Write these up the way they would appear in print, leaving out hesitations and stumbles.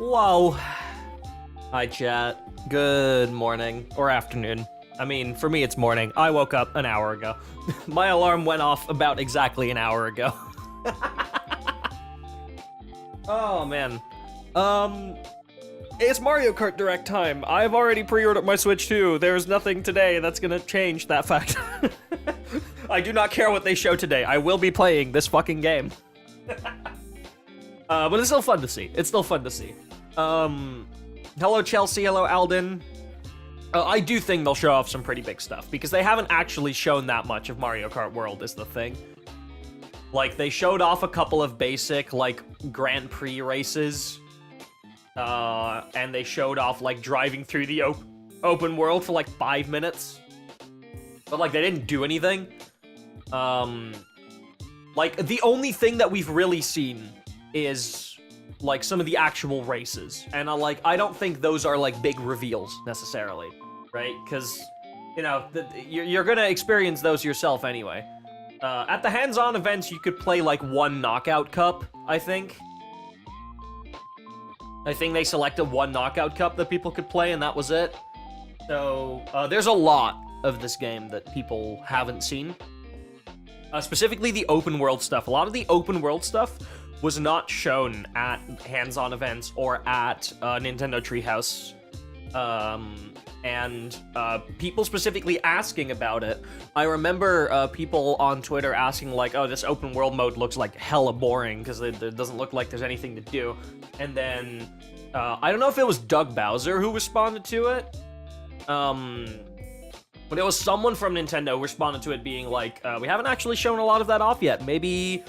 Whoa. Hi, chat. Good morning. Or afternoon. I mean, for me, it's morning. I woke up an hour ago. My alarm went off about exactly an hour ago. Oh, man. It's Mario Kart Direct time. I've already pre-ordered my Switch 2. There's nothing today that's gonna change that fact. I do not care what they show today. I will be playing this fucking game. But it's still fun to see. It's still fun to see. Hello Chelsea, hello Alden. I do think they'll show off some pretty big stuff, because they haven't actually shown that much of Mario Kart World is the thing. Like, they showed off a couple of basic, like, Grand Prix races. And they showed off, like, driving through the open world for, like, 5 minutes. But, like, they didn't do anything. Like, the only thing that we've really seen is, like, some of the actual races. And, I don't think those are, like, big reveals, necessarily. Right? Because, you know, you're gonna experience those yourself anyway. At the hands-on events, you could play, like, one knockout cup, I think. I think they selected one knockout cup that people could play, and that was it. So, there's a lot of this game that people haven't seen. Specifically the open world stuff. A lot of the open world stuff was not shown at hands-on events or at Nintendo Treehouse. And people specifically asking about it. I remember people on Twitter asking, like, oh, this open world mode looks like hella boring because it doesn't look like there's anything to do. And then, I don't know if it was Doug Bowser who responded to it. But it was someone from Nintendo who responded to it being like, we haven't actually shown a lot of that off yet. Maybe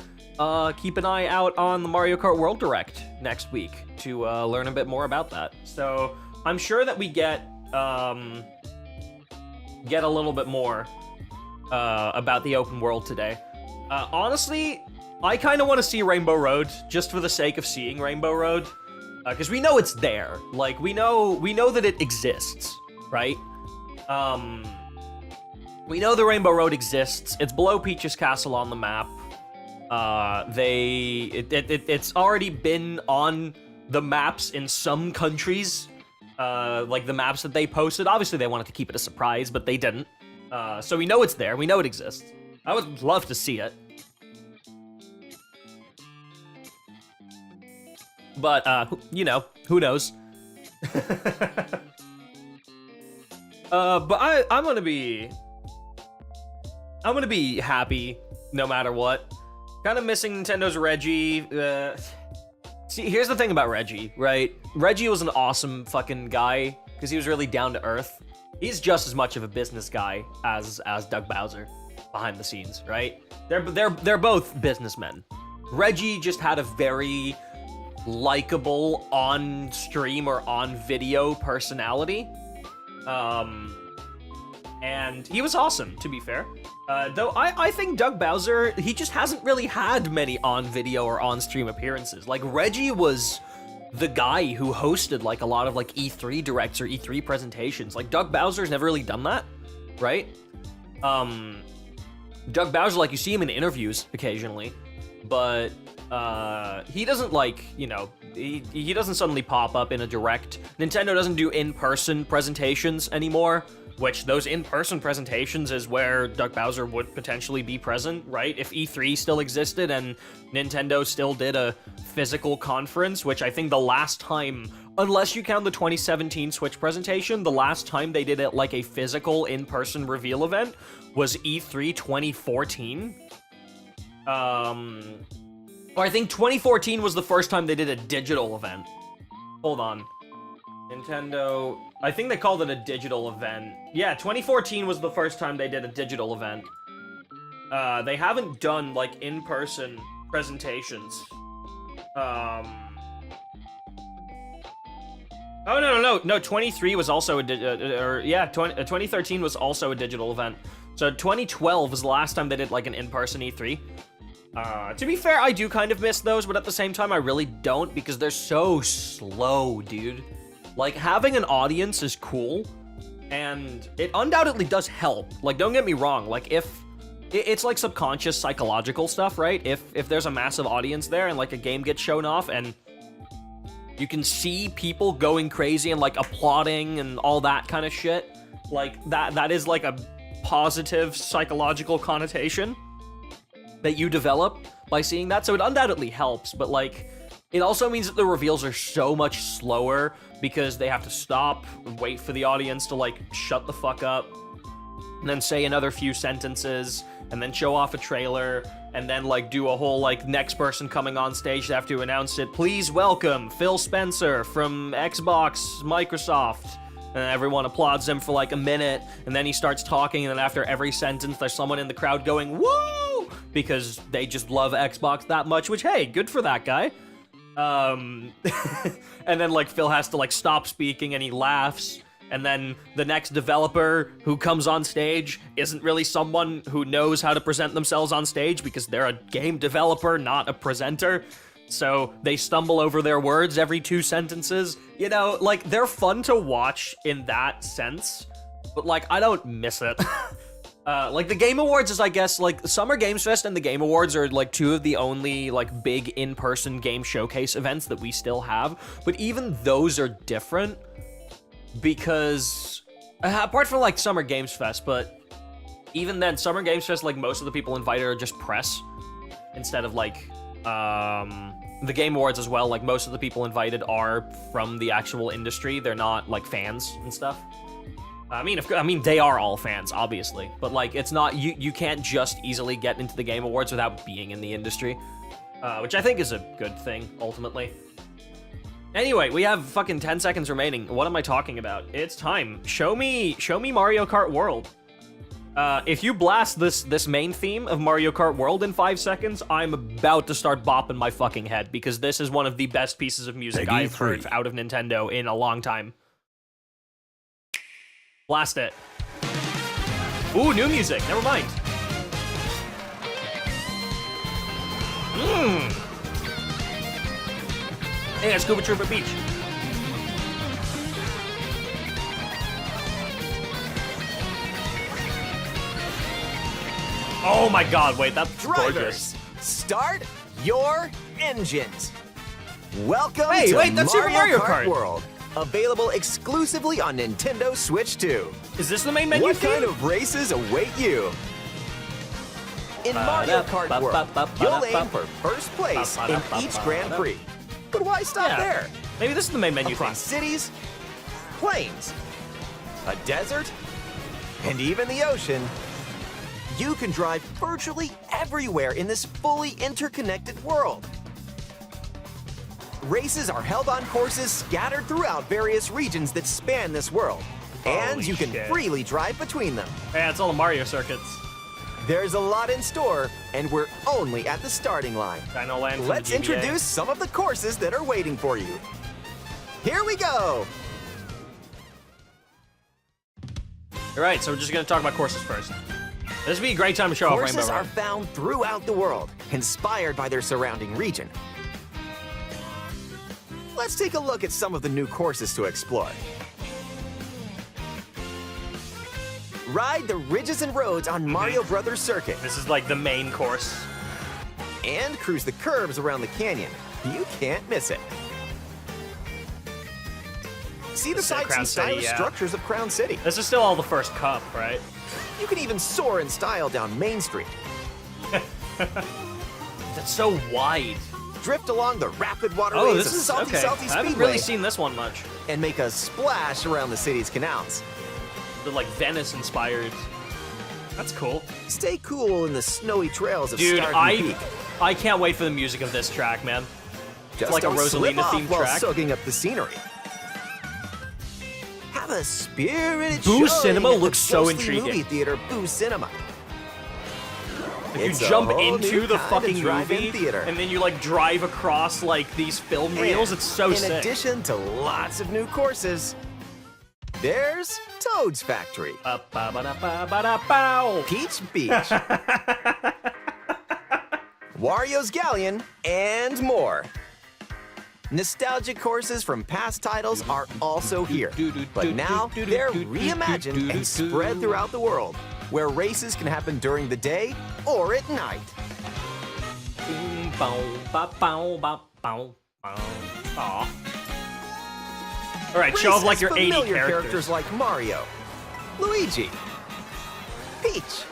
keep an eye out on the Mario Kart World Direct next week to learn a bit more about that. So I'm sure that we get a little bit more about the open world today. Honestly, I kind of want to see Rainbow Road just for the sake of seeing Rainbow Road, because we know it's there. Like, we know that it exists, right? We know the Rainbow Road exists. It's below Peach's Castle on the map. It's already been on the maps in some countries. Like the maps that they posted. Obviously, they wanted to keep it a surprise, but they didn't. So we know it's there. We know it exists. I would love to see it. But, you know, who knows? But I'm gonna be happy no matter what. Kind of missing Nintendo's Reggie. See, here's the thing about Reggie, right? Reggie was an awesome fucking guy because he was really down to earth. He's just as much of a business guy as Doug Bowser behind the scenes, right? They're both businessmen. Reggie just had a very likable on stream or on video personality. And he was awesome, to be fair. Though I think Doug Bowser, he just hasn't really had many on-video or on-stream appearances. Like, Reggie was the guy who hosted, like, a lot of, like, E3 directs or E3 presentations. Like, Doug Bowser's never really done that, right? Doug Bowser, like, you see him in interviews occasionally, but he doesn't, like, you know, he doesn't suddenly pop up in a direct. Nintendo doesn't do in-person presentations anymore, which those in-person presentations is where Doug Bowser would potentially be present, right? If E3 still existed and Nintendo still did a physical conference, which I think the last time, unless you count the 2017 Switch presentation, the last time they did it like a physical in-person reveal event was E3 2014. Or I think 2014 was the first time they did a digital event. Hold on. Nintendo, I think they called it a digital event. Yeah, 2014 was the first time they did a digital event. They haven't done, like, in-person presentations. Oh, no, 23 was also 2013 was also a digital event. So 2012 was the last time they did, like, an in-person E3. To be fair, I do kind of miss those, but at the same time, I really don't, because they're so slow, dude. Like, having an audience is cool, and it undoubtedly does help. Like, don't get me wrong, like, if... It's like subconscious psychological stuff, right? If there's a massive audience there and, like, a game gets shown off and You can see people going crazy and like applauding and all that kind of shit. Like that is like a positive psychological connotation that you develop by seeing that. So it undoubtedly helps, but like it also means that the reveals are so much slower because they have to stop and wait for the audience to like shut the fuck up and then say another few sentences and then show off a trailer and then like do a whole like next person coming on stage, they have to announce it. Please welcome Phil Spencer from Xbox, Microsoft. And everyone applauds him for like a minute, and then he starts talking, and then after every sentence, there's someone in the crowd going, woo! Because they just love Xbox that much, which, hey, good for that guy. And then like Phil has to like stop speaking, and he laughs, and then the next developer who comes on stage isn't really someone who knows how to present themselves on stage because they're a game developer, not a presenter. So they stumble over their words every 2 sentences. You know, like, they're fun to watch in that sense, but, like, I don't miss it. Like, the Game Awards is, I guess, like, Summer Games Fest and the Game Awards are, like, 2 of the only, like, big in-person game showcase events that we still have. But even those are different because, apart from, like, Summer Games Fest, but even then, Summer Games Fest, like, most of the people invited are just press instead of, like, the Game Awards as well. Like, most of the people invited are from the actual industry. They're not, like, fans and stuff. I mean, they are all fans, obviously, but, like, it's not, you can't just easily get into the Game Awards without being in the industry, which I think is a good thing, ultimately. Anyway, we have fucking 10 seconds remaining. What am I talking about? It's time. Show me Mario Kart World. If you blast this main theme of Mario Kart World in 5 seconds, I'm about to start bopping my fucking head because this is one of the best pieces of music I've heard out of Nintendo in a long time. Blast it. Ooh, new music. Never mind. Hey, that's Scuba Trooper Beach. Oh my god, wait, that's Drivers, gorgeous. Start your engines. Welcome to that's Super Mario Kart World. Available exclusively on Nintendo Switch 2. Is this the main menu What theme? kind of races await you? In Mario Kart World, you'll aim for first place in each Grand Prix. But why stop there? Maybe this is the main menu theme. Across cities, plains, a desert, and even the ocean, you can drive virtually everywhere in this fully interconnected world. Races are held on courses scattered throughout various regions that span this world, and you can freely drive between them. Yeah, it's all the Mario circuits. There's a lot in store, and we're only at the starting line. Dino Land from the Let's GBA. introduce some of the courses that are waiting for you. Here we go! Alright, so we're just gonna talk about courses first. This would be a great time to show off Rainbow Courses are Road. found throughout the world, inspired by their surrounding region. Let's take a look at some of the new courses to explore. Ride the ridges and roads on Mario Brothers Circuit This is like the main course. and cruise the curves around the canyon. You can't miss it. See the sights Crown and City, stylish yeah. structures of Crown City. This is still all the first cup, right? You can even soar in style down Main Street. That's so wide. Drift along the rapid Oh, waterways this of is Salty okay. Salty I haven't Speedway really seen this one much. and make a splash around the city's canals. They're like Venice inspired. That's cool. Stay cool in the snowy trails of Dude, Stardew Peak. I can't wait for the music of this track, man. Just like a don't slip Rosalina off themed while track. soaking up the scenery. Have a spirited Boo showing Cinema at the looks so ghostly intriguing. Movie theater Boo Cinema. If It's you a jump whole into new the kind of fucking drive-in movie theater. and then you like drive across like these film reels, it's so in sick. addition to lots of new courses, there's Toad's Factory, Ba-ba-da-ba-ba-da-bow. Peach Beach, Wario's Galleon, and more. Nostalgic courses from past titles are also here, but now they're reimagined and spread throughout the world, where races can happen during the day or at night. Boom, bow, ba, bow, ba, bow, bow. Aw. All right, show off like your 80 familiar characters. like Mario, Luigi, Peach,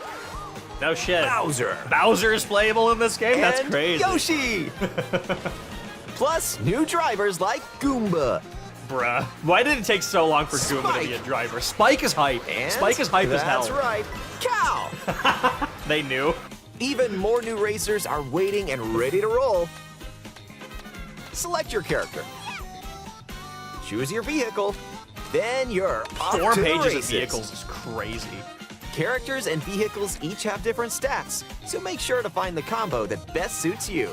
No shit. Bowser. Bowser is playable in this game? That's and crazy. Yoshi. Plus, new drivers like Goomba. Bruh. Why did it take so long for Goomba to be a Spike. driver? Spike is hype. And Spike is hype as hell. That's right, Cow. They knew. Even more new racers are waiting and ready to roll. Select your character. Choose your vehicle. Then you're off 4 to the pages of races. vehicles is crazy. Characters and vehicles each have different stats, so make sure to find the combo that best suits you.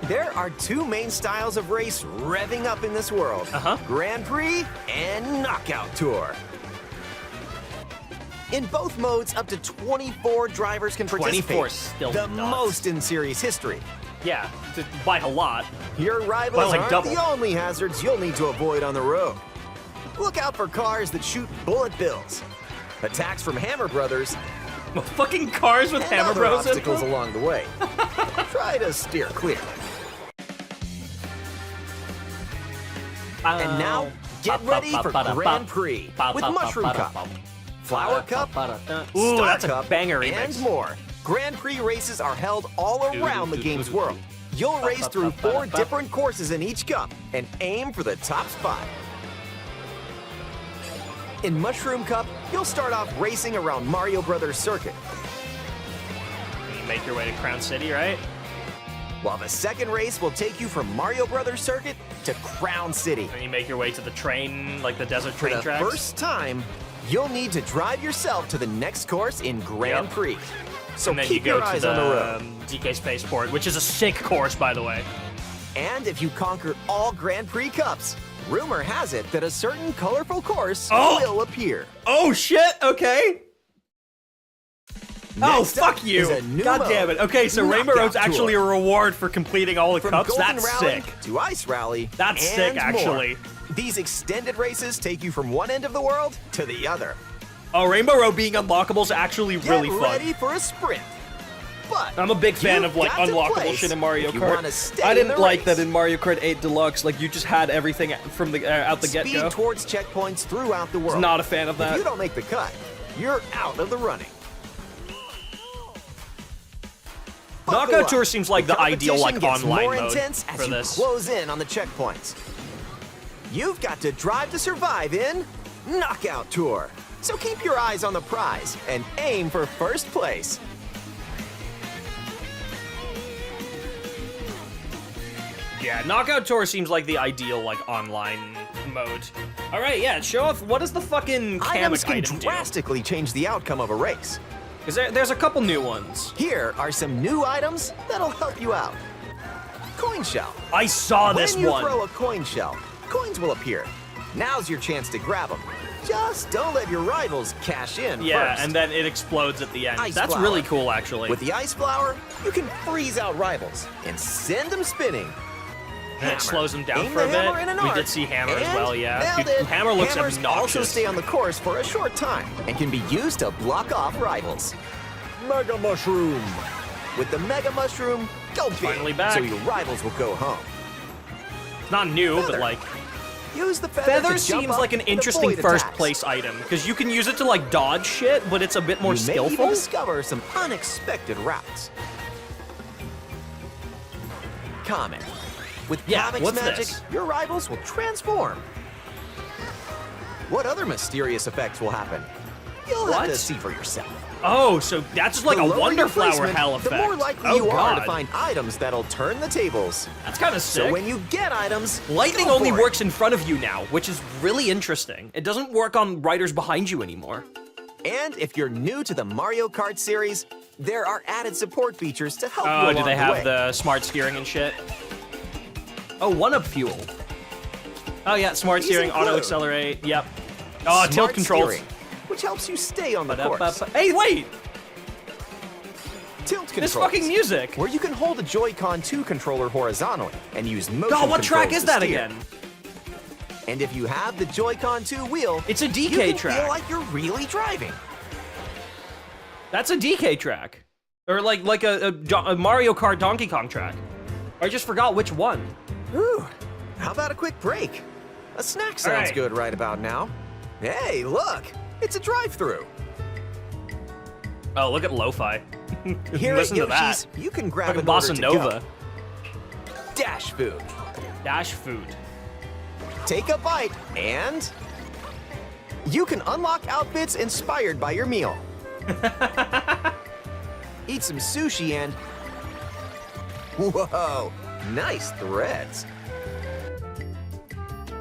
There are 2 main styles of race revving up in this world. Grand Prix and Knockout Tour. In both modes, up to 24 drivers can participate. 24 is still the nuts. most in series history. Yeah, by a lot. Your rivals By, like, aren't double. the only hazards you'll need to avoid on the road. Look out for cars that shoot bullet bills, attacks from Hammer Brothers, Fucking cars with and Hammer other Bros in obstacles them? along the way. Try to steer clear. And now, get ready for Grand Prix with Mushroom Cup, Flower Cup, Ooh, Star that's a Cup, banger and remix. more. Grand Prix races are held all around the game's world. You'll race through 4 different courses in each cup and aim for the top spot. In Mushroom Cup, you'll start off racing around Mario Brothers Circuit, You make your way to Crown City, right? while the second race will take you from Mario Brothers Circuit to Crown City. And you make your way to the train, like the desert For train the tracks. first time, you'll need to drive yourself to the next course in Grand Yep. Prix. So and then you keep go your to eyes the on the road. DK Spaceport, which is a sick course, by the way. And if you conquer all Grand Prix cups, rumor has it that a certain colorful course Oh! will appear. Oh shit! Okay. Oh Next up fuck you! is a new God damn mode, it! Okay, so Rainbow Knockout Road's actually a Tour. reward for completing all the From cups. Golden That's Rally sick. to Ice Rally, That's and sick, more. actually. These extended races take you from one end of the world to the other. Oh, Rainbow Road being unlockable is actually really Get fun. ready for a sprint. But I'm a big fan you've of like got to unlockable place shit in Mario if you Kart. wanna stay I in didn't the like that race. in Mario Kart 8 Deluxe. Like you just had everything from the out the Speed get-go. towards checkpoints throughout the world. Not a fan of If that. you don't make the cut, you're out of the running. Buckle Knockout up. Tour seems like the ideal like competition gets online more mode intense as for you this. close in on the checkpoints. You've got to drive to survive in Knockout Tour. So keep your eyes on the prize and aim for first place. Yeah, Knockout Tour seems like the ideal like online mode. All right, yeah, show off. What does the fucking Items Kamek can item do? drastically change the outcome of a race. Because there's a couple new ones. Here are some new items that'll help you out. Coin shell. I saw this When you one. throw a coin shell, coins will appear. Now's your chance to grab them. Just don't let your rivals cash in Yeah, first. and then it explodes at the end. Ice That's flower. really cool, actually. With the ice flower, you can freeze out rivals and send them spinning. And it slows them down Aim for a the hammer bit. in an We arc, did see Hammer as and well, yeah. nailed Dude, it. Hammer looks Hammers also obnoxious. stay on the course for a short time and can be used to block off rivals. Mega Mushroom. With the Mega Mushroom, go big, Finally back. so your rivals will go home. Not new, Feather. but like... Use the feather Feather to jump seems up like an and interesting avoid first attacks. place item, because you can use it to like dodge shit, but it's a bit more You may even skillful. discover some unexpected routes. Comet. With Yeah, Comic's what's magic, this? your rivals will transform. What other mysterious effects will happen? You'll have What? to see for yourself. Oh, so that's just like The a lower Wonder your Flower placement, hell effect. The more likely oh, you are to God. find items that'll turn the tables. That's kind of sick. So when you get items, Lightning go only for it. works in front of you now, which is really interesting. It doesn't work on riders behind you anymore. And if you're new to the Mario Kart series, there are added support features to help you Oh, along do they the have way. the smart steering and shit? Oh, one-up fuel. Oh yeah, smart These steering, auto include accelerate, yep. Oh, Smart tilt controls. steering, which helps you stay on the course. Hey, wait! Tilt controls. This fucking music! Where you can hold a Joy-Con 2 controller horizontally and use motion Oh, what track controls is to that steer. again? And if you have the Joy-Con 2 wheel, It's a DK you can track. feel like you're really driving. That's a DK track. Or like a Mario Kart Donkey Kong track. I just forgot which one. Whew. How about a quick break? A snack sounds right. good right about now. Hey, look! It's a drive-through. Oh, look at lo-fi. Here Listen at to that. Yoshi's, you can grab Fucking an order bossa to nova. go. Dash food. Dash food. Take a bite and you can unlock outfits inspired by your meal. Eat some sushi and whoa, nice threads.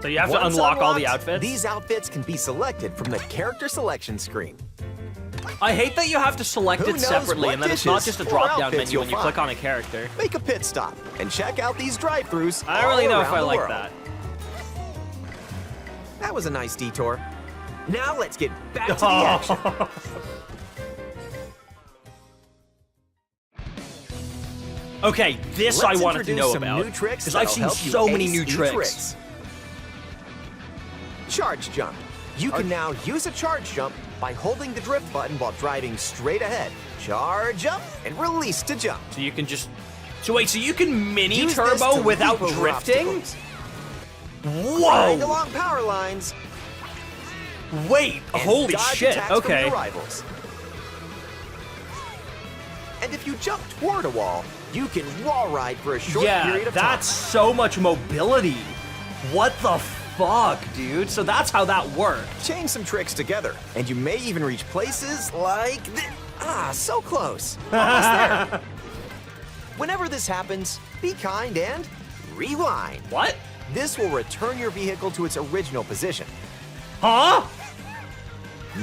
So you have to Once unlock all the unlocked, outfits? These outfits can be selected from the character selection screen. I hate that you have to select Who it knows separately what and then it's not dishes just a or drop-down outfits menu when you you'll click find. on a character. Make a pit stop and check out these drive-thrus. I don't really know if all I around the like world. that. That was a nice detour. Now let's get back to the action. Okay, this Let's I wanted to introduce know some about. new tricks Because I've that'll seen help you so many ace new each tricks. race. Charge jump. You can now use a charge jump by holding the drift button while driving straight ahead. Charge up and release to jump. So you can just... So wait, so you can mini Use this turbo to without leap over drifting? obstacles. Grind Whoa! along power lines. Wait, And holy dodge shit, attacks from okay. your rivals. And if you jump toward a wall, you can wall ride for a short period Yeah, of that's time. so much mobility. What the fuck, dude? So that's how that worked. Chain some tricks together, and you may even reach places like so close. Almost there. Whenever this happens, be kind and rewind. What? This will return your vehicle to its original position. Huh?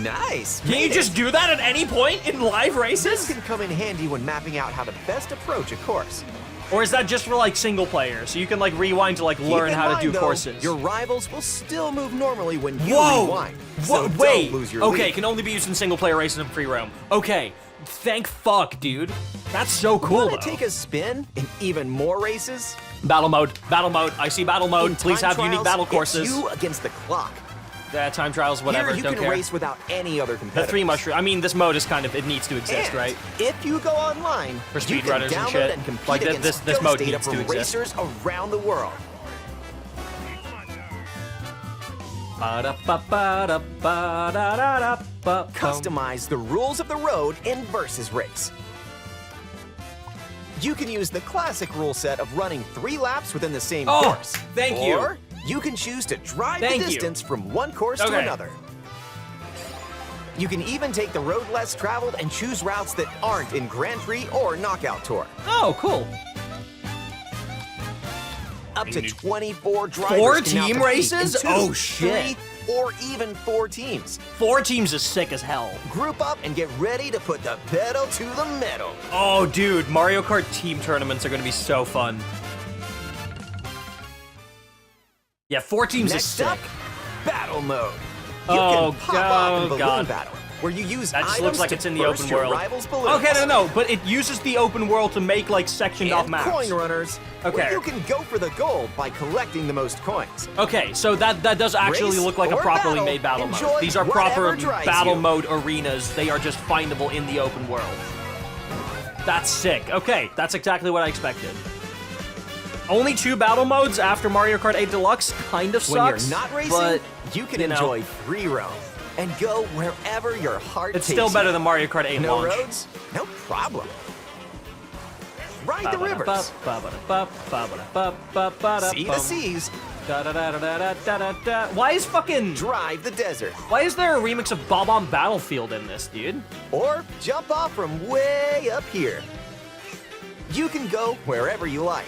Nice. Can you made it. just do that at any point in live This races? can come in handy when mapping out how to best approach a course. Or is that just for like single player? So you can like rewind to like Keep learn in how to mind, do though, courses. Your rivals will still move normally when you Whoa! rewind. So Wait. don't lose your Okay, lead. can only be used in single player races and free roam. Okay. Thank fuck, dude. That's so cool. Want though. to take a spin in even more races? Battle mode. Battle mode. I see battle mode. In Please time have unique trials, battle it's courses. you against the clock. Time trials, whatever. Here you Don't can care. race without any other The competitors. three mushroom. I mean, this mode is kind of it needs to exist, And right? if you go online, For you can speedrunners and download shit. and compete Like, against this ghost mode data needs to from exist. racers around the world. Customize the rules of the road in Versus Race. You can use the classic rule set of running 3 laps within the same Oh, course. thank you. Or you can choose to drive Thank the you. distance from one course to Okay. another. You can even take the road less traveled and choose routes that aren't in Grand Prix or Knockout Tour. Oh, cool. Up to 24 drivers 4 can now team compete races? in 2, Oh, shit. 3, or even 4 teams. 4 teams is sick as hell. Group up and get ready to put the pedal to the metal. Oh, dude, Mario Kart team tournaments are gonna be so fun. Yeah, 4 teams is Next sick. up, battle mode. You Oh, can pop off in oh, balloon God. battle, where you use That just items looks like to it's in the burst open your world. rivals' balloons. Okay, no, but it uses the open world to make like sectioned off And maps. coin runners, Okay. where you can go for the gold by collecting the most coins. Okay, so that does actually Race look like a or properly battle, made battle enjoy mode. These are proper whatever drives battle you. mode arenas. They are just findable in the open world. That's sick. Okay, that's exactly what I expected. Only 2 battle modes after Mario Kart 8 Deluxe kind of When sucks. you're not racing, but you can you know. enjoy free roam and go wherever your heart it's takes still better you. than Mario Kart 8 No launch. roads? No problem. Ride the rivers. See the seas. Why is fucking... Drive the desert. Why is there a remix of Bob on Battlefield in this, dude? Or jump off from way up here. You can go wherever you like,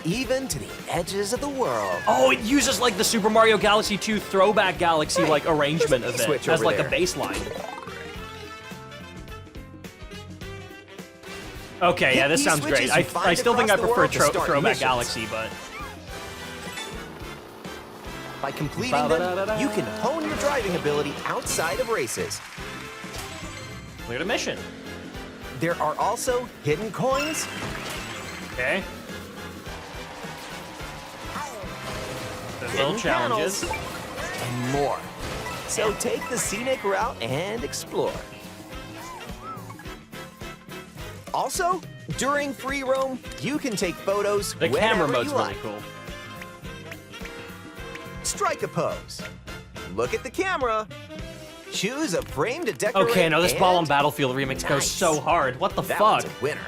even to the edges of the world. Oh, it uses like the Super Mario Galaxy 2 Throwback Galaxy Hey, like arrangement there's of a it switch as over like there. a baseline. Okay, yeah, Hit this these sounds great. switches you find I still think I across the prefer world to start Throwback missions. Galaxy, but By completing them, you can hone your driving ability outside of races. clear the mission. There are also hidden coins, Okay. There's hidden little challenges. panels, and more. So take the scenic route and explore. Also, during free roam, you can take photos The whenever camera mode's you really like. cool. strike a pose. Look at the camera. Choose a frame to decorate. Okay, no, this Ball on and Battlefield remix goes nice. so hard. What the that fuck? one's a winner.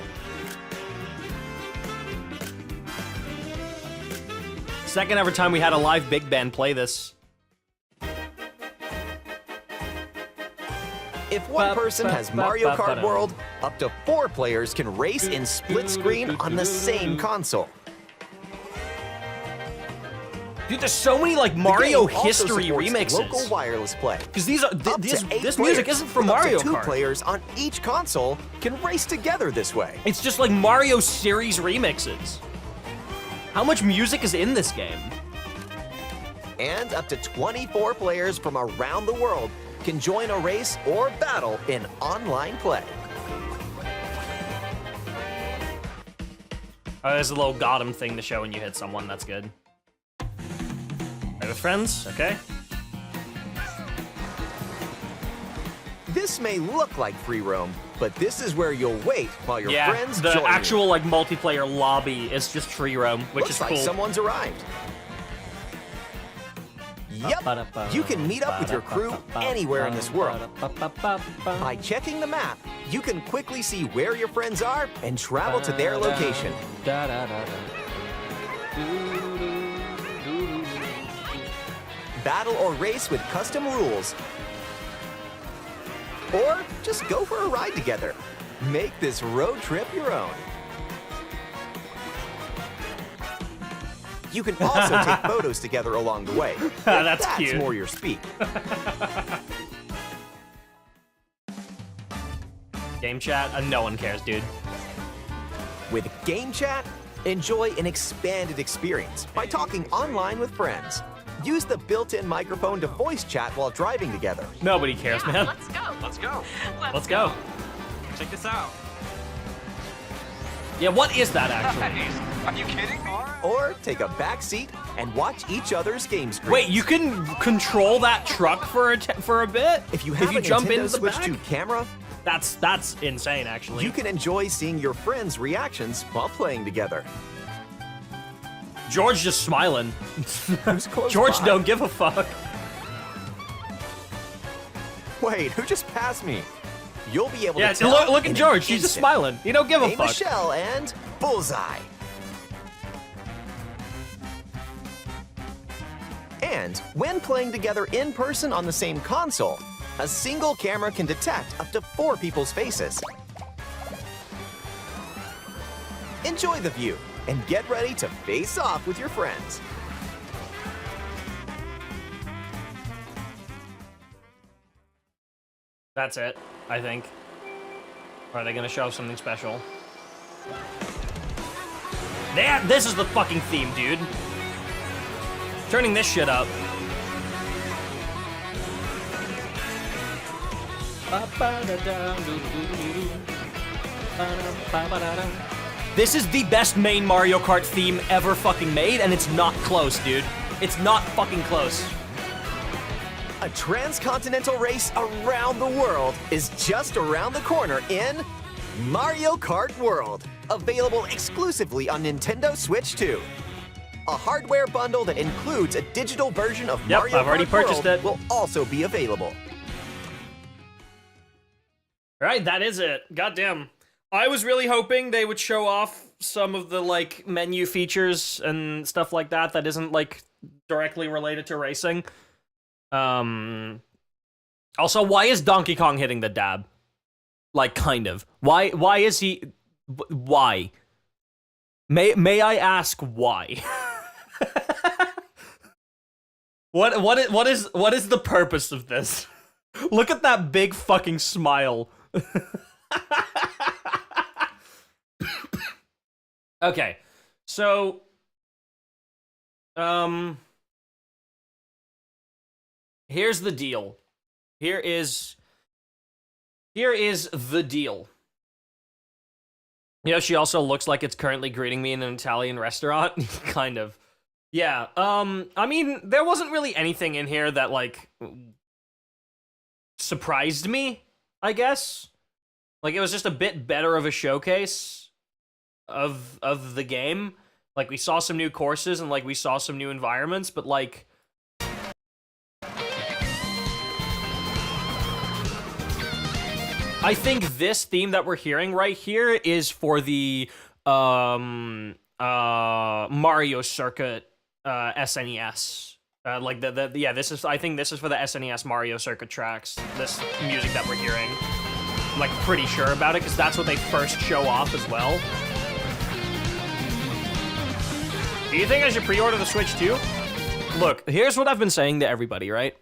Second ever time we had a live big band play this. If one person has Mario Kart World, up to 4 players can race in split screen on the same console. Dude, there's so many like The Mario game also history supports remixes. local wireless play. Because these are Up to 8 this music players, isn't from with up to Mario 2 Kart. players on each console can race together this way. It's just like Mario series remixes. How much music is in this game? And up to 24 players from around the world can join a race or battle in online play. Oh, there's a little Gotham thing to show when you hit someone. That's good. Play with friends, okay? This may look like free roam, but this is where you'll wait while your Yeah, friends the join actual you. like multiplayer lobby is just free roam, which Looks is like cool. someone's arrived. Yep, you can meet up with your crew anywhere in this world. By checking the map, you can quickly see where your friends are and travel to their location. Battle or race with custom rules. Or just go for a ride together. Make this road trip your own. You can also take photos together along the way. if That's cute. more your speed. Game chat? No one cares, dude. With Game Chat, enjoy an expanded experience by talking online with friends. Use the built-in microphone to voice chat while driving together. Nobody cares, man. Let's go. Let's go. Let's go. Check this out. Yeah, what is that actually? Nice. Are you kidding? Or take a back seat and watch each other's game screens. Wait, you can control that truck for a bit? If you have a jump Nintendo into the Switch back? 2 camera, That's insane, actually. you can enjoy seeing your friends' reactions while playing together. George just smiling. Who's close George by? don't give a fuck. Wait, who just passed me? You'll be able Yeah, to tell look in at an George. He's just instant. smiling. He don't give a Hey, fuck. Michelle and Bullseye. And when playing together in person on the same console, a single camera can detect up to 4 people's faces. Enjoy the view and get ready to face off with your friends. That's it, I think. Or are they gonna show something special? This is the fucking theme, dude. Turning this shit up. This is the best main Mario Kart theme ever fucking made, and it's not close, dude. It's not fucking close. A transcontinental race around the world is just around the corner in Mario Kart World, available exclusively on Nintendo Switch 2. A hardware bundle that includes a digital version of Yep, Mario I've already Kart purchased World it. will also be available. All right, that is it. Goddamn. I was really hoping they would show off some of the, like, menu features and stuff like that that isn't, like, directly related to racing. Also, why is Donkey Kong hitting the dab? Like, kind of. Why is he... Why? May I ask why? What is the purpose of this? Look at that big fucking smile. Okay, so here's the deal. Here is the deal. You know, she also looks like it's currently greeting me in an Italian restaurant. Kind of. Yeah, I mean, there wasn't really anything in here that, like, surprised me, I guess. Like, it was just a bit better of a showcase of the game. Like, we saw some new courses and, like, we saw some new environments, but, like, I think this theme that we're hearing right here is for the Mario Circuit SNES. Like yeah, this is, I think this is for the SNES Mario Circuit tracks. This music that we're hearing, I'm like pretty sure about it because that's what they first show off as well. Do you think I should pre-order the Switch too? Look, here's what I've been saying to everybody, right?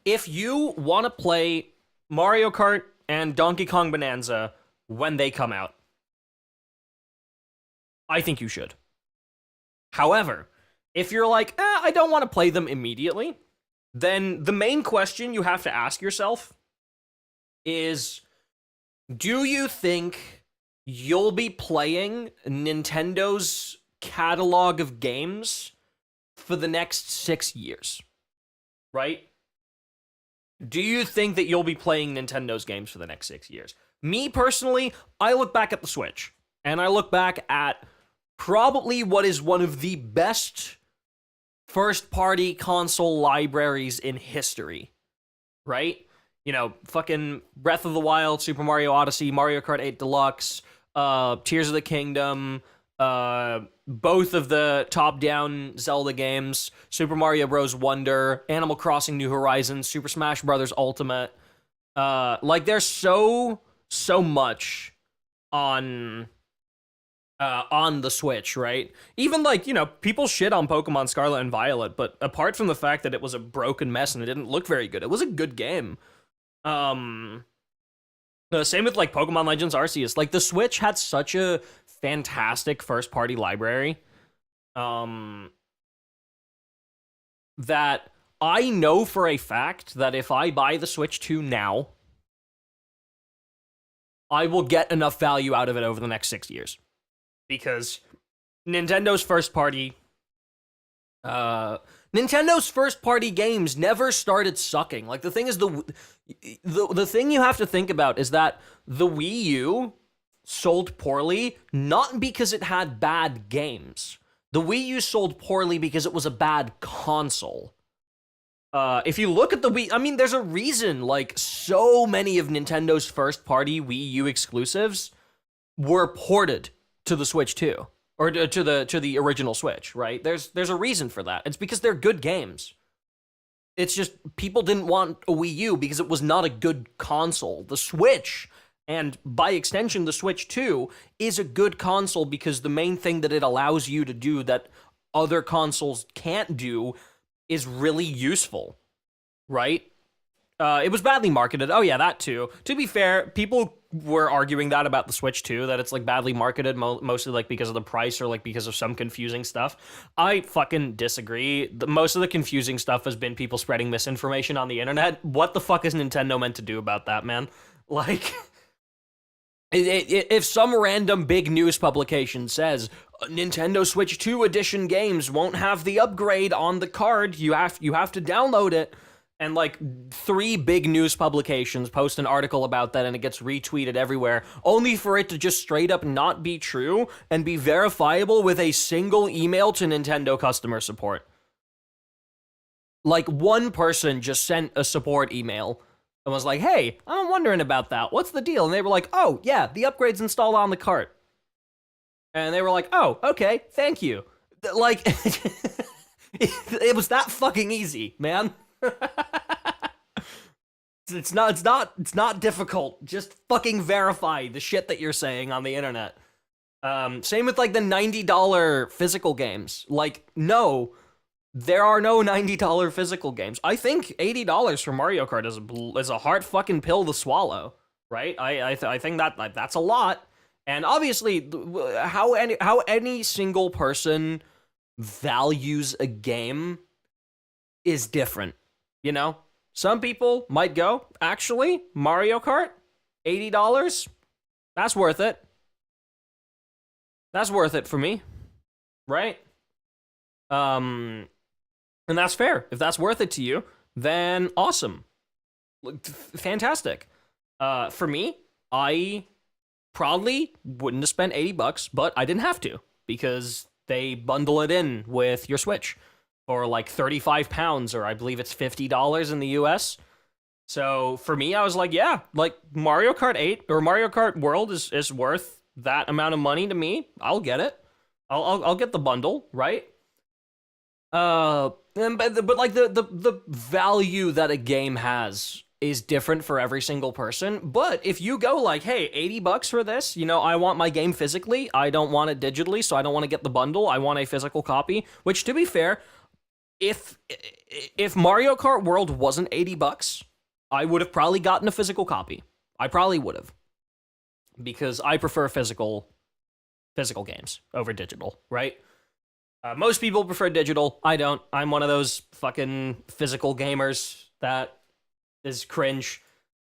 If you want to play Mario Kart and Donkey Kong Bonanza when they come out, I think you should. However, if you're like, I don't want to play them immediately, then the main question you have to ask yourself is, do you think you'll be playing Nintendo's catalog of games for the next 6 years? Right? Do you think that you'll be playing Nintendo's games for the next 6 years? Me, personally, I look back at the Switch, and I look back at probably what is one of the best first-party console libraries in history, right? You know, fucking Breath of the Wild, Super Mario Odyssey, Mario Kart 8 Deluxe, Tears of the Kingdom, both of the top-down Zelda games, Super Mario Bros. Wonder, Animal Crossing New Horizons, Super Smash Bros. Ultimate. Like, there's so much on the Switch, right? Even, like, you know, people shit on Pokemon Scarlet and Violet, but apart from the fact that it was a broken mess and it didn't look very good, it was a good game. Same with, like, Pokemon Legends Arceus. Like, the Switch had such a fantastic first-party library that I know for a fact that if I buy the Switch 2 now, I will get enough value out of it over the next 6 years. Because Nintendo's first-party games never started sucking. Like, the thing is, the thing you have to think about is that the Wii U sold poorly, not because it had bad games. The Wii U sold poorly because it was a bad console. If you look at the Wii, I mean, there's a reason, like, so many of Nintendo's first-party Wii U exclusives were ported to the Switch 2. Or to the original Switch, right? There's a reason for that. It's because they're good games. It's just people didn't want a Wii U because it was not a good console. The Switch, and by extension the Switch 2, is a good console because the main thing that it allows you to do that other consoles can't do is really useful, right? It was badly marketed. Oh yeah, that too. To be fair, people were arguing that about the Switch too, that it's like badly marketed, mostly like because of the price or like because of some confusing stuff. I fucking disagree. Most of the confusing stuff has been people spreading misinformation on the internet. What the fuck is Nintendo meant to do about that, man? Like, if some random big news publication says Nintendo Switch 2 edition games won't have the upgrade on the card, you have to download it. And, like, 3 big news publications post an article about that and it gets retweeted everywhere, only for it to just straight up not be true and be verifiable with a single email to Nintendo customer support. Like, one person just sent a support email and was like, hey, I'm wondering about that. What's the deal? And they were like, oh, yeah, the upgrade's installed on the cart. And they were like, oh, okay, thank you. Like, it was that fucking easy, man. It's not difficult. Just fucking verify the shit that you're saying on the internet. Same with like the $90 physical games. Like, no, there are no $90 physical games. I think $80 for Mario Kart is a hard fucking pill to swallow, right? I think that's a lot. And obviously, how any single person values a game is different. You know, some people might go, actually, Mario Kart, $80, that's worth it. That's worth it for me, right? And that's fair. If that's worth it to you, then awesome. Fantastic. For me, I probably wouldn't have spent $80, but I didn't have to because they bundle it in with your Switch. Or like £35, or I believe it's $50 in the US. So for me, I was like, yeah, like Mario Kart 8 or Mario Kart World is worth that amount of money to me. I'll get it. I'll get the bundle, right? But like the value that a game has is different for every single person. But if you go like, hey, $80 for this, you know, I want my game physically. I don't want it digitally, so I don't want to get the bundle. I want a physical copy. Which, to be fair, if Mario Kart World wasn't $80, I would have probably gotten a physical copy. I probably would have, because I prefer physical games over digital, right? Most people prefer digital. I don't. I'm one of those fucking physical gamers that is cringe.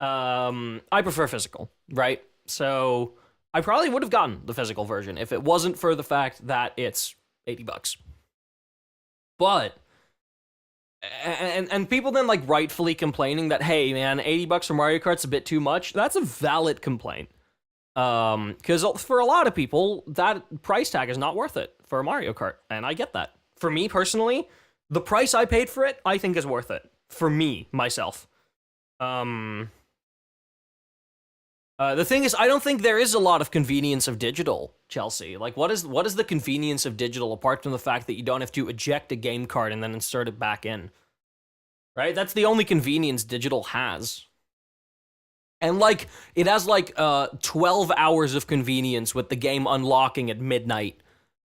I prefer physical, right? So I probably would have gotten the physical version if it wasn't for the fact that it's $80. But and people then like rightfully complaining that, hey man, $80 for Mario Kart's a bit too much. That's a valid complaint. Because for a lot of people, that price tag is not worth it for Mario Kart, and I get that. For me personally, the price I paid for it, I think is worth it. For me, myself. The thing is, I don't think there is a lot of convenience of digital, Chelsea. Like, what is the convenience of digital apart from the fact that you don't have to eject a game card and then insert it back in? Right? That's the only convenience digital has. And, like, it has, like, 12 hours of convenience with the game unlocking at midnight,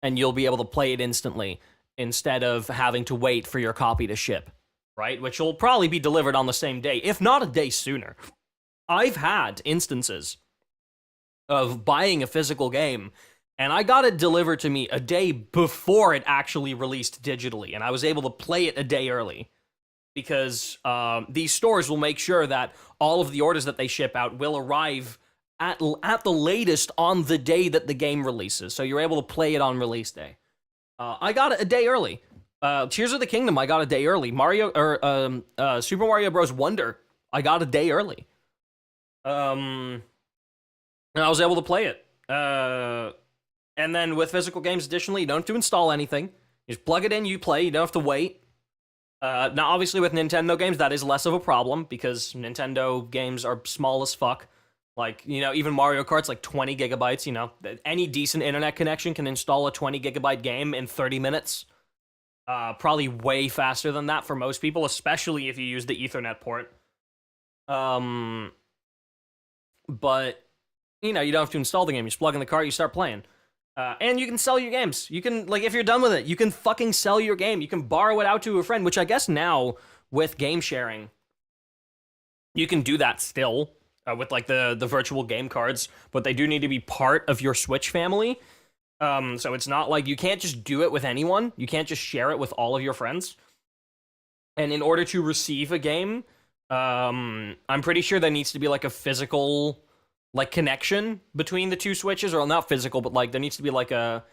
and you'll be able to play it instantly, instead of having to wait for your copy to ship, right? Which will probably be delivered on the same day, if not a day sooner. I've had instances of buying a physical game, and I got it delivered to me a day before it actually released digitally, and I was able to play it a day early. Because these stores will make sure that all of the orders that they ship out will arrive at the latest on the day that the game releases, so you're able to play it on release day. I got it a day early. Tears of the Kingdom, I got a day early. Super Mario Bros. Wonder, I got a day early. And I was able to play it. And then with physical games, additionally, you don't have to install anything. You just plug it in, you play, you don't have to wait. Now, obviously, with Nintendo games, that is less of a problem, because Nintendo games are small as fuck. Like, you know, even Mario Kart's like 20 gigabytes, you know. Any decent internet connection can install a 20 gigabyte game in 30 minutes. Probably way faster than that for most people, especially if you use the Ethernet port. But, you know, you don't have to install the game. You just plug in the cart, you start playing. And you can sell your games. You can, like, if you're done with it, you can fucking sell your game. You can borrow it out to a friend, which I guess now, with game sharing, you can do that still, with, like, the virtual game cards, but they do need to be part of your Switch family. So it's not like, you can't just do it with anyone. You can't just share it with all of your friends. And in order to receive a game, I'm pretty sure there needs to be, like, a physical, like, connection between the two Switches, or not physical, but, like, there needs to be, like, the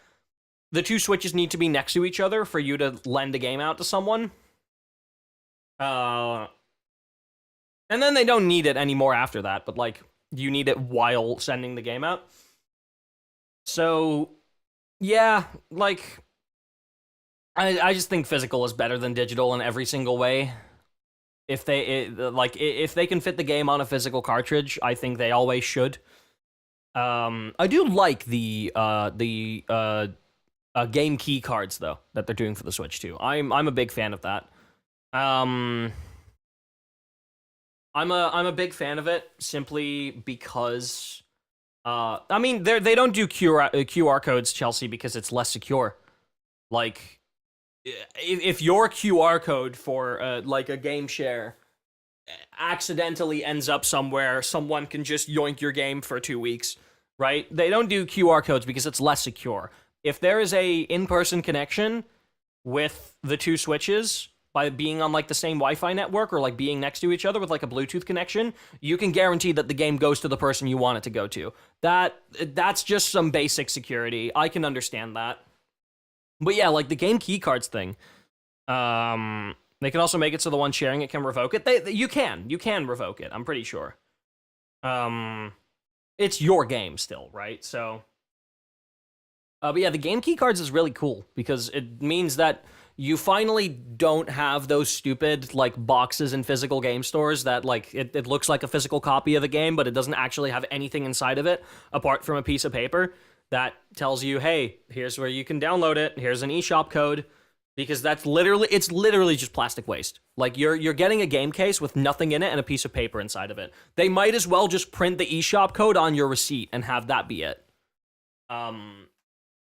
two Switches need to be next to each other for you to lend a game out to someone. And then they don't need it anymore after that, but, like, you need it while sending the game out. So, yeah, like, I just think physical is better than digital in every single way. If they can fit the game on a physical cartridge, I think they always should. I do like the game key cards though that they're doing for the Switch too. I'm a big fan of that. I'm a big fan of it simply because I mean they don't do QR codes, Chelsea, because it's less secure. Like, if your QR code for like a game share accidentally ends up somewhere, someone can just yoink your game for 2 weeks, right? They don't do QR codes because it's less secure. If there is a in-person connection with the two Switches, by being on, like, the same Wi-Fi network, or, like, being next to each other with, like, a Bluetooth connection, you can guarantee that the game goes to the person you want it to go to. That's just some basic security. I can understand that. But yeah, like the game key cards thing, they can also make it so the one sharing it can revoke it. You can revoke it, I'm pretty sure. It's your game still, right? So, but yeah, the game key cards is really cool, because it means that you finally don't have those stupid, like, boxes in physical game stores that, like, it looks like a physical copy of a game, but it doesn't actually have anything inside of it apart from a piece of paper that tells you, hey, here's where you can download it, here's an eShop code, because it's literally just plastic waste. Like, you're getting a game case with nothing in it and a piece of paper inside of it. They might as well just print the eShop code on your receipt and have that be it.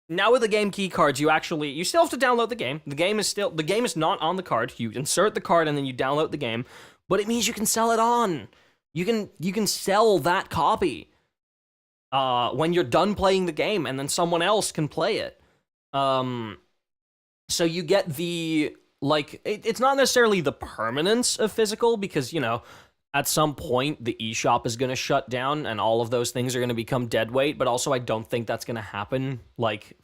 Now with the game key cards, you still have to download the game. The game is not on the card. You insert the card and then you download the game, but it means you can sell it on. You can sell that copy when you're done playing the game, and then someone else can play it. So you get the, like, it's not necessarily the permanence of physical, because, you know, at some point, the eShop is going to shut down, and all of those things are going to become dead weight, but also I don't think that's going to happen. Like,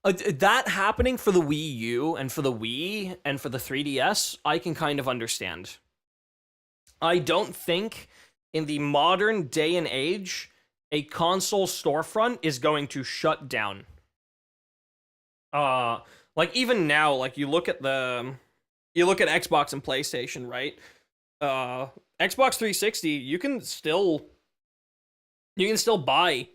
that happening for the Wii U, and for the Wii, and for the 3DS, I can kind of understand. I don't think, in the modern day and age, a console storefront is going to shut down. Like, even now, like, you look at Xbox and PlayStation, right? Xbox 360, you can still buy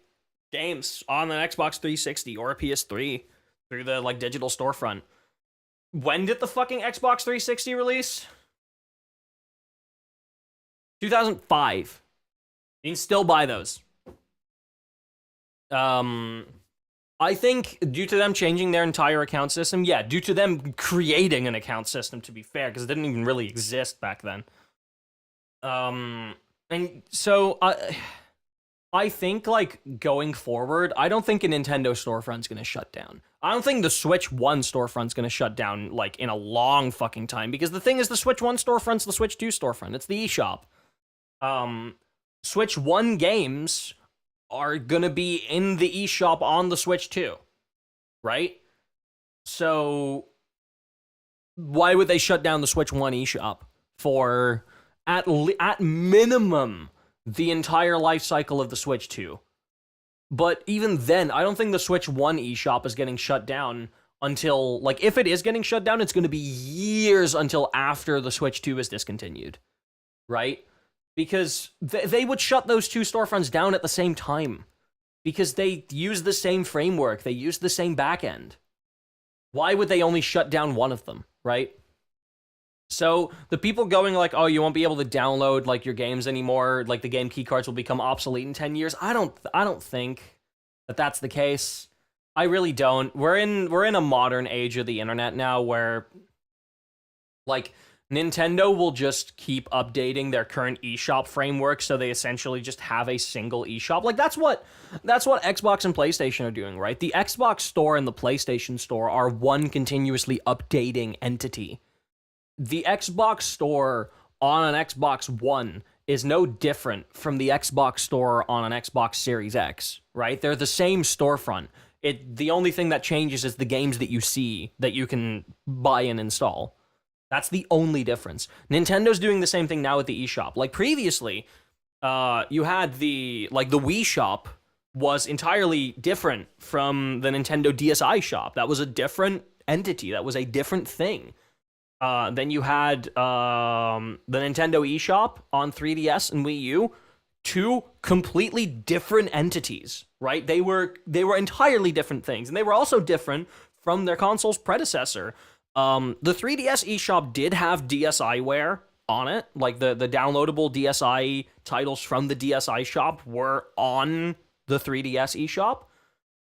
games on an Xbox 360 or a PS3 through the, like, digital storefront. When did the fucking Xbox 360 release? 2005. You can still buy those. I think due to them changing their entire account system, yeah, due to them creating an account system, to be fair, because it didn't even really exist back then. And so I think, like, going forward, I don't think a Nintendo storefront's gonna shut down. I don't think the Switch 1 storefront's gonna shut down, like, in a long fucking time, because the thing is, the Switch 1 storefront's the Switch 2 storefront. It's the eShop. Switch 1 games are gonna be in the eShop on the Switch 2, right? So why would they shut down the Switch 1 eShop for, at minimum, the entire life cycle of the Switch 2? But even then, I don't think the Switch 1 eShop is getting shut down until, like, if it is getting shut down, it's going to be years until after the Switch 2 is discontinued, right? Because they would shut those two storefronts down at the same time, because they use the same framework, they use the same backend. Why would they only shut down one of them, right? So the people going like, oh, you won't be able to download, like, your games anymore, like, the game key cards will become obsolete in 10 years. I don't think that that's the case. I really don't. We're in a modern age of the internet now where, like, Nintendo will just keep updating their current eShop framework, so they essentially just have a single eShop. Like, that's what Xbox and PlayStation are doing, right? The Xbox store and the PlayStation store are one continuously updating entity. The Xbox store on an Xbox One is no different from the Xbox store on an Xbox Series X, right? They're the same storefront. The only thing that changes is the games that you see that you can buy and install. That's the only difference. Nintendo's doing the same thing now with the eShop. Like, previously, you had the Wii shop was entirely different from the Nintendo DSi shop. That was a different entity. That was a different thing. Then you had the Nintendo eShop on 3DS and Wii U. Two completely different entities, right? They were entirely different things, and they were also different from their console's predecessor. The 3DS eShop did have DSiWare on it. Like, the downloadable DSi titles from the DSi shop were on the 3DS eShop.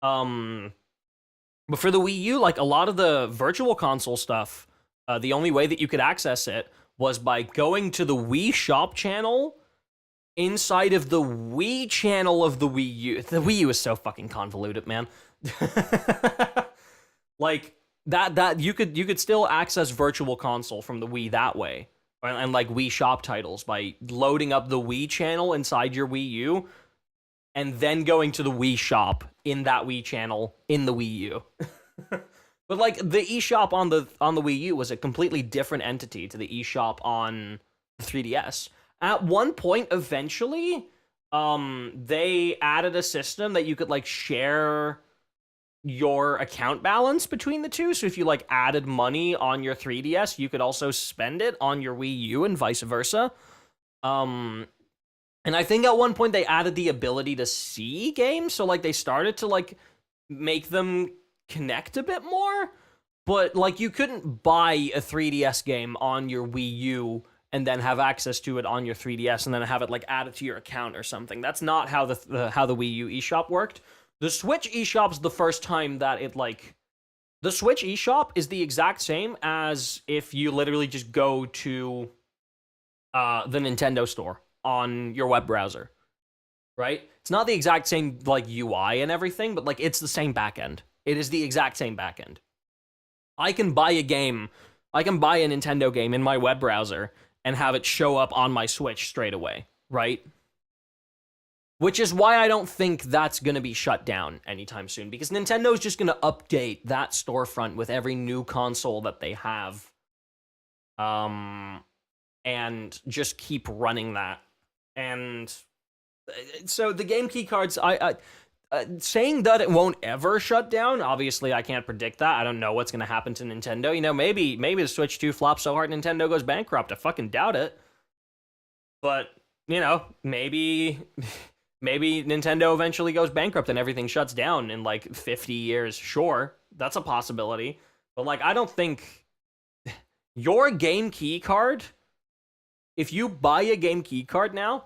But for the Wii U, like, a lot of the virtual console stuff, the only way that you could access it was by going to the Wii Shop channel inside of the Wii channel of the Wii U. The Wii U is so fucking convoluted, man. Like, that you could still access virtual console from the Wii that way, and like Wii Shop titles by loading up the Wii channel inside your Wii U and then going to the Wii Shop in that Wii channel in the Wii U. But, like, the eShop on the Wii U was a completely different entity to the eShop on the 3DS. At one point, eventually, they added a system that you could, like, share your account balance between the two. So if you like added money on your 3DS, you could also spend it on your Wii U and vice versa. And I think at one point they added the ability to see games, so like they started to like make them connect a bit more. But like you couldn't buy a 3DS game on your Wii U and then have access to it on your 3DS and then have it like added to your account or something. That's not how the Wii U eShop worked. The Switch eShop's the first time that it like... The Switch eShop is the exact same as if you literally just go to the Nintendo store on your web browser, right? It's not the exact same like UI and everything, but like it's the same backend. It is the exact same backend. I can buy a Nintendo game in my web browser and have it show up on my Switch straight away, right? Which is why I don't think that's going to be shut down anytime soon, because Nintendo's just going to update that storefront with every new console that they have. And just keep running that. And so the game key cards, saying that it won't ever shut down, obviously I can't predict that. I don't know what's going to happen to Nintendo. You know, maybe the Switch 2 flops so hard Nintendo goes bankrupt. I fucking doubt it. But, you know, maybe Nintendo eventually goes bankrupt and everything shuts down in like 50 years. Sure, that's a possibility. But like, I don't think your game key card, if you buy a game key card now,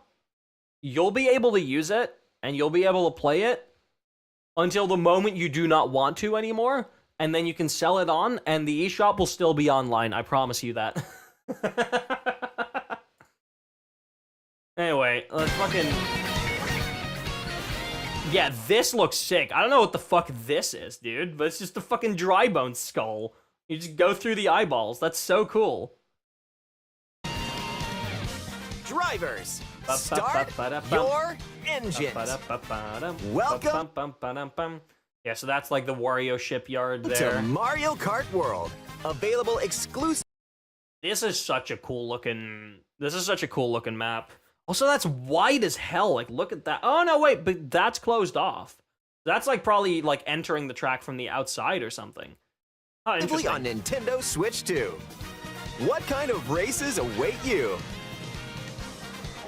you'll be able to use it and you'll be able to play it until the moment you do not want to anymore, and then you can sell it on, and the eShop will still be online. I promise you that. Anyway, let's fucking... Yeah, this looks sick. I don't know what the fuck this is, dude, but it's just a fucking dry bone skull. You just go through the eyeballs. That's so cool. Drivers, start your engines. Welcome Yeah, so that's like the Wario shipyard there. to Mario Kart World. Available exclusive. This is such a cool looking map. Also, that's wide as hell. Like, look at that. Oh, no, wait, but that's closed off. That's like probably like entering the track from the outside or something. Oh, interesting. On Nintendo Switch 2. What kind of races await you?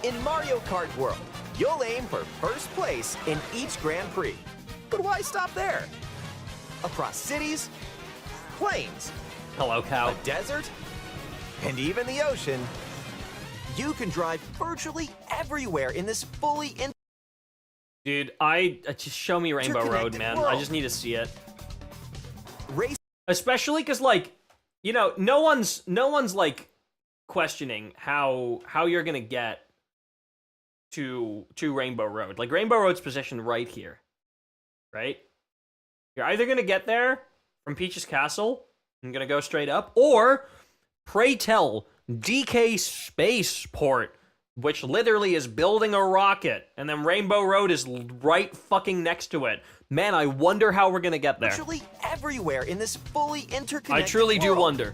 In Mario Kart World, you'll aim for first place in each Grand Prix. But why stop there? Across cities, plains, Hello, cow. a desert, and even the ocean, you can drive virtually everywhere in this fully Dude, just show me Rainbow Road, man. world. I just need to see it. race. Especially because, like, you know, no one's like questioning how you're gonna get to Rainbow Road. Like, Rainbow Road's positioned right here, right? You're either gonna get there from Peach's Castle and gonna go straight up, or pray tell DK Spaceport, which literally is building a rocket, and then Rainbow Road is right fucking next to it. Man, I wonder how we're gonna get there. Virtually everywhere in this fully interconnected I truly do world. wonder.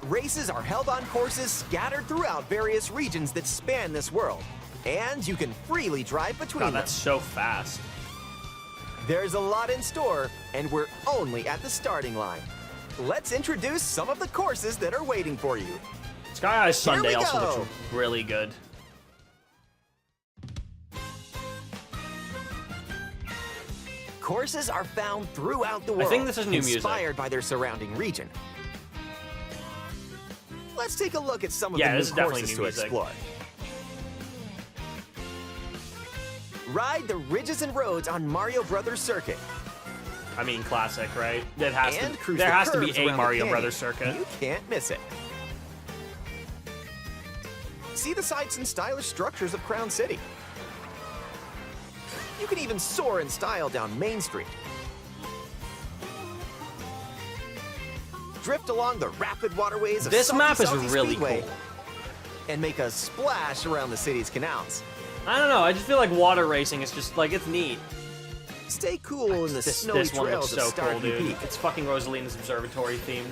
Races are held on courses scattered throughout various regions that span this world, and you can freely drive between God, them. that's so fast. There's a lot in store, and we're only at the starting line. Let's introduce some of the courses that are waiting for you. Sky Eyes Sunday Here we also go. looks really good. Courses are found throughout the world. think this is new music. Inspired by their surrounding region. Let's take a look at some of Yeah, the this new is definitely courses new to music. explore. Ride the ridges and roads on Mario Brothers Circuit. I mean, classic, right? It has And to. cruise There the has to be curves a around the Mario canyon. Brothers circuit. You can't miss it. See the sights and stylish structures of Crown City. You can even soar in style down Main Street. Drift along the rapid waterways of This Salty map is Salty really Speedway, cool. and make a splash around the city's canals. I don't know. I just feel like water racing is just like, it's neat. Stay cool in the snowy This one looks trails so of cool, Starview dude. Peak. It's fucking Rosalina's Observatory themed.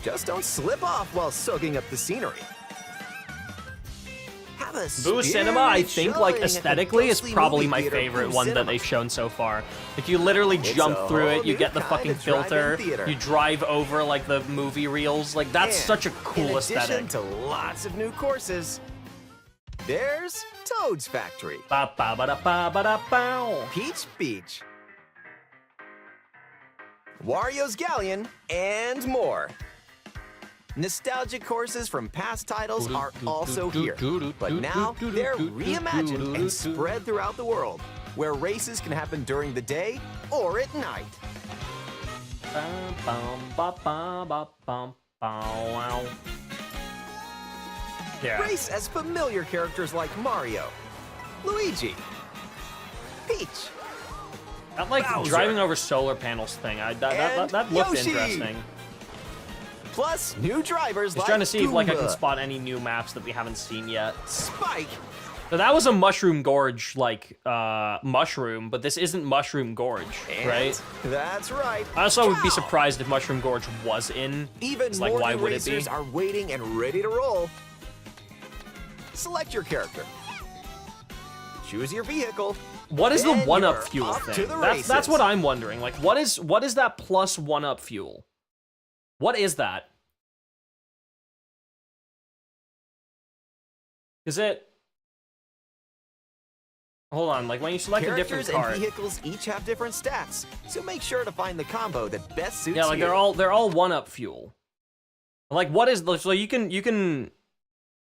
Just don't slip off while soaking up the scenery. Have a Boo Cinema, I spirit think, like, showing at the aesthetically is ghostly probably movie my theater, favorite Boo one that Cinema. they've shown so far. Like, you literally It's jump a through whole it, you new get the kind fucking of drive-in filter, theater. you drive over, like, the movie reels. Like, that's And such a cool in aesthetic. addition to lots of new courses, there's Toad's Factory, Ba-ba-ba-da-ba-ba-da-bow. Peach Beach, Wario's Galleon, and more. Nostalgic courses from past titles are also here, but now they're reimagined and spread throughout the world, where races can happen during the day or at night. Yeah. Race as familiar characters like Mario, Luigi, Peach, That, like, Bowser. driving over solar panels thing, that looked Yoshi. interesting. plus new drivers I was like trying to see if, like, I can Goomba, spot any new maps that we haven't seen yet. Spike, So that was a Mushroom Gorge, like, mushroom, but this isn't Mushroom Gorge, and right? that's right. I also would be Chow. surprised if Mushroom Gorge was in. Even It's like, more why new would it be? racers are waiting and ready to roll. Select your character. Choose your vehicle. What is the Then one-up you're fuel off to thing? the That's races. what I'm wondering. Like, what is that plus one-up fuel? What is that? Is it? Hold on. Like, when you select a different Characters and card, vehicles each have different stats, so make sure to find the combo that best suits yeah, like you. they're all one-up fuel. Like, what is so you can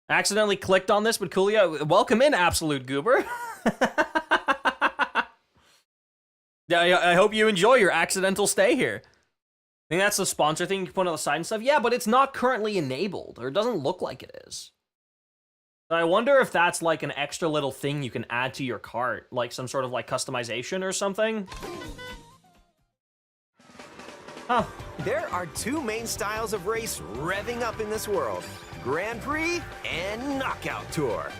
accidentally clicked on this, but Coolio, welcome in, Absolute Goober. Yeah, I hope you enjoy your accidental stay here. I think that's the sponsor thing you can put on the side and stuff. Yeah, but it's not currently enabled, or it doesn't look like it is. So I wonder if that's like an extra little thing you can add to your cart, like some sort of like customization or something. Huh. There are two main styles of race revving up in this world: Grand Prix and Knockout Tour.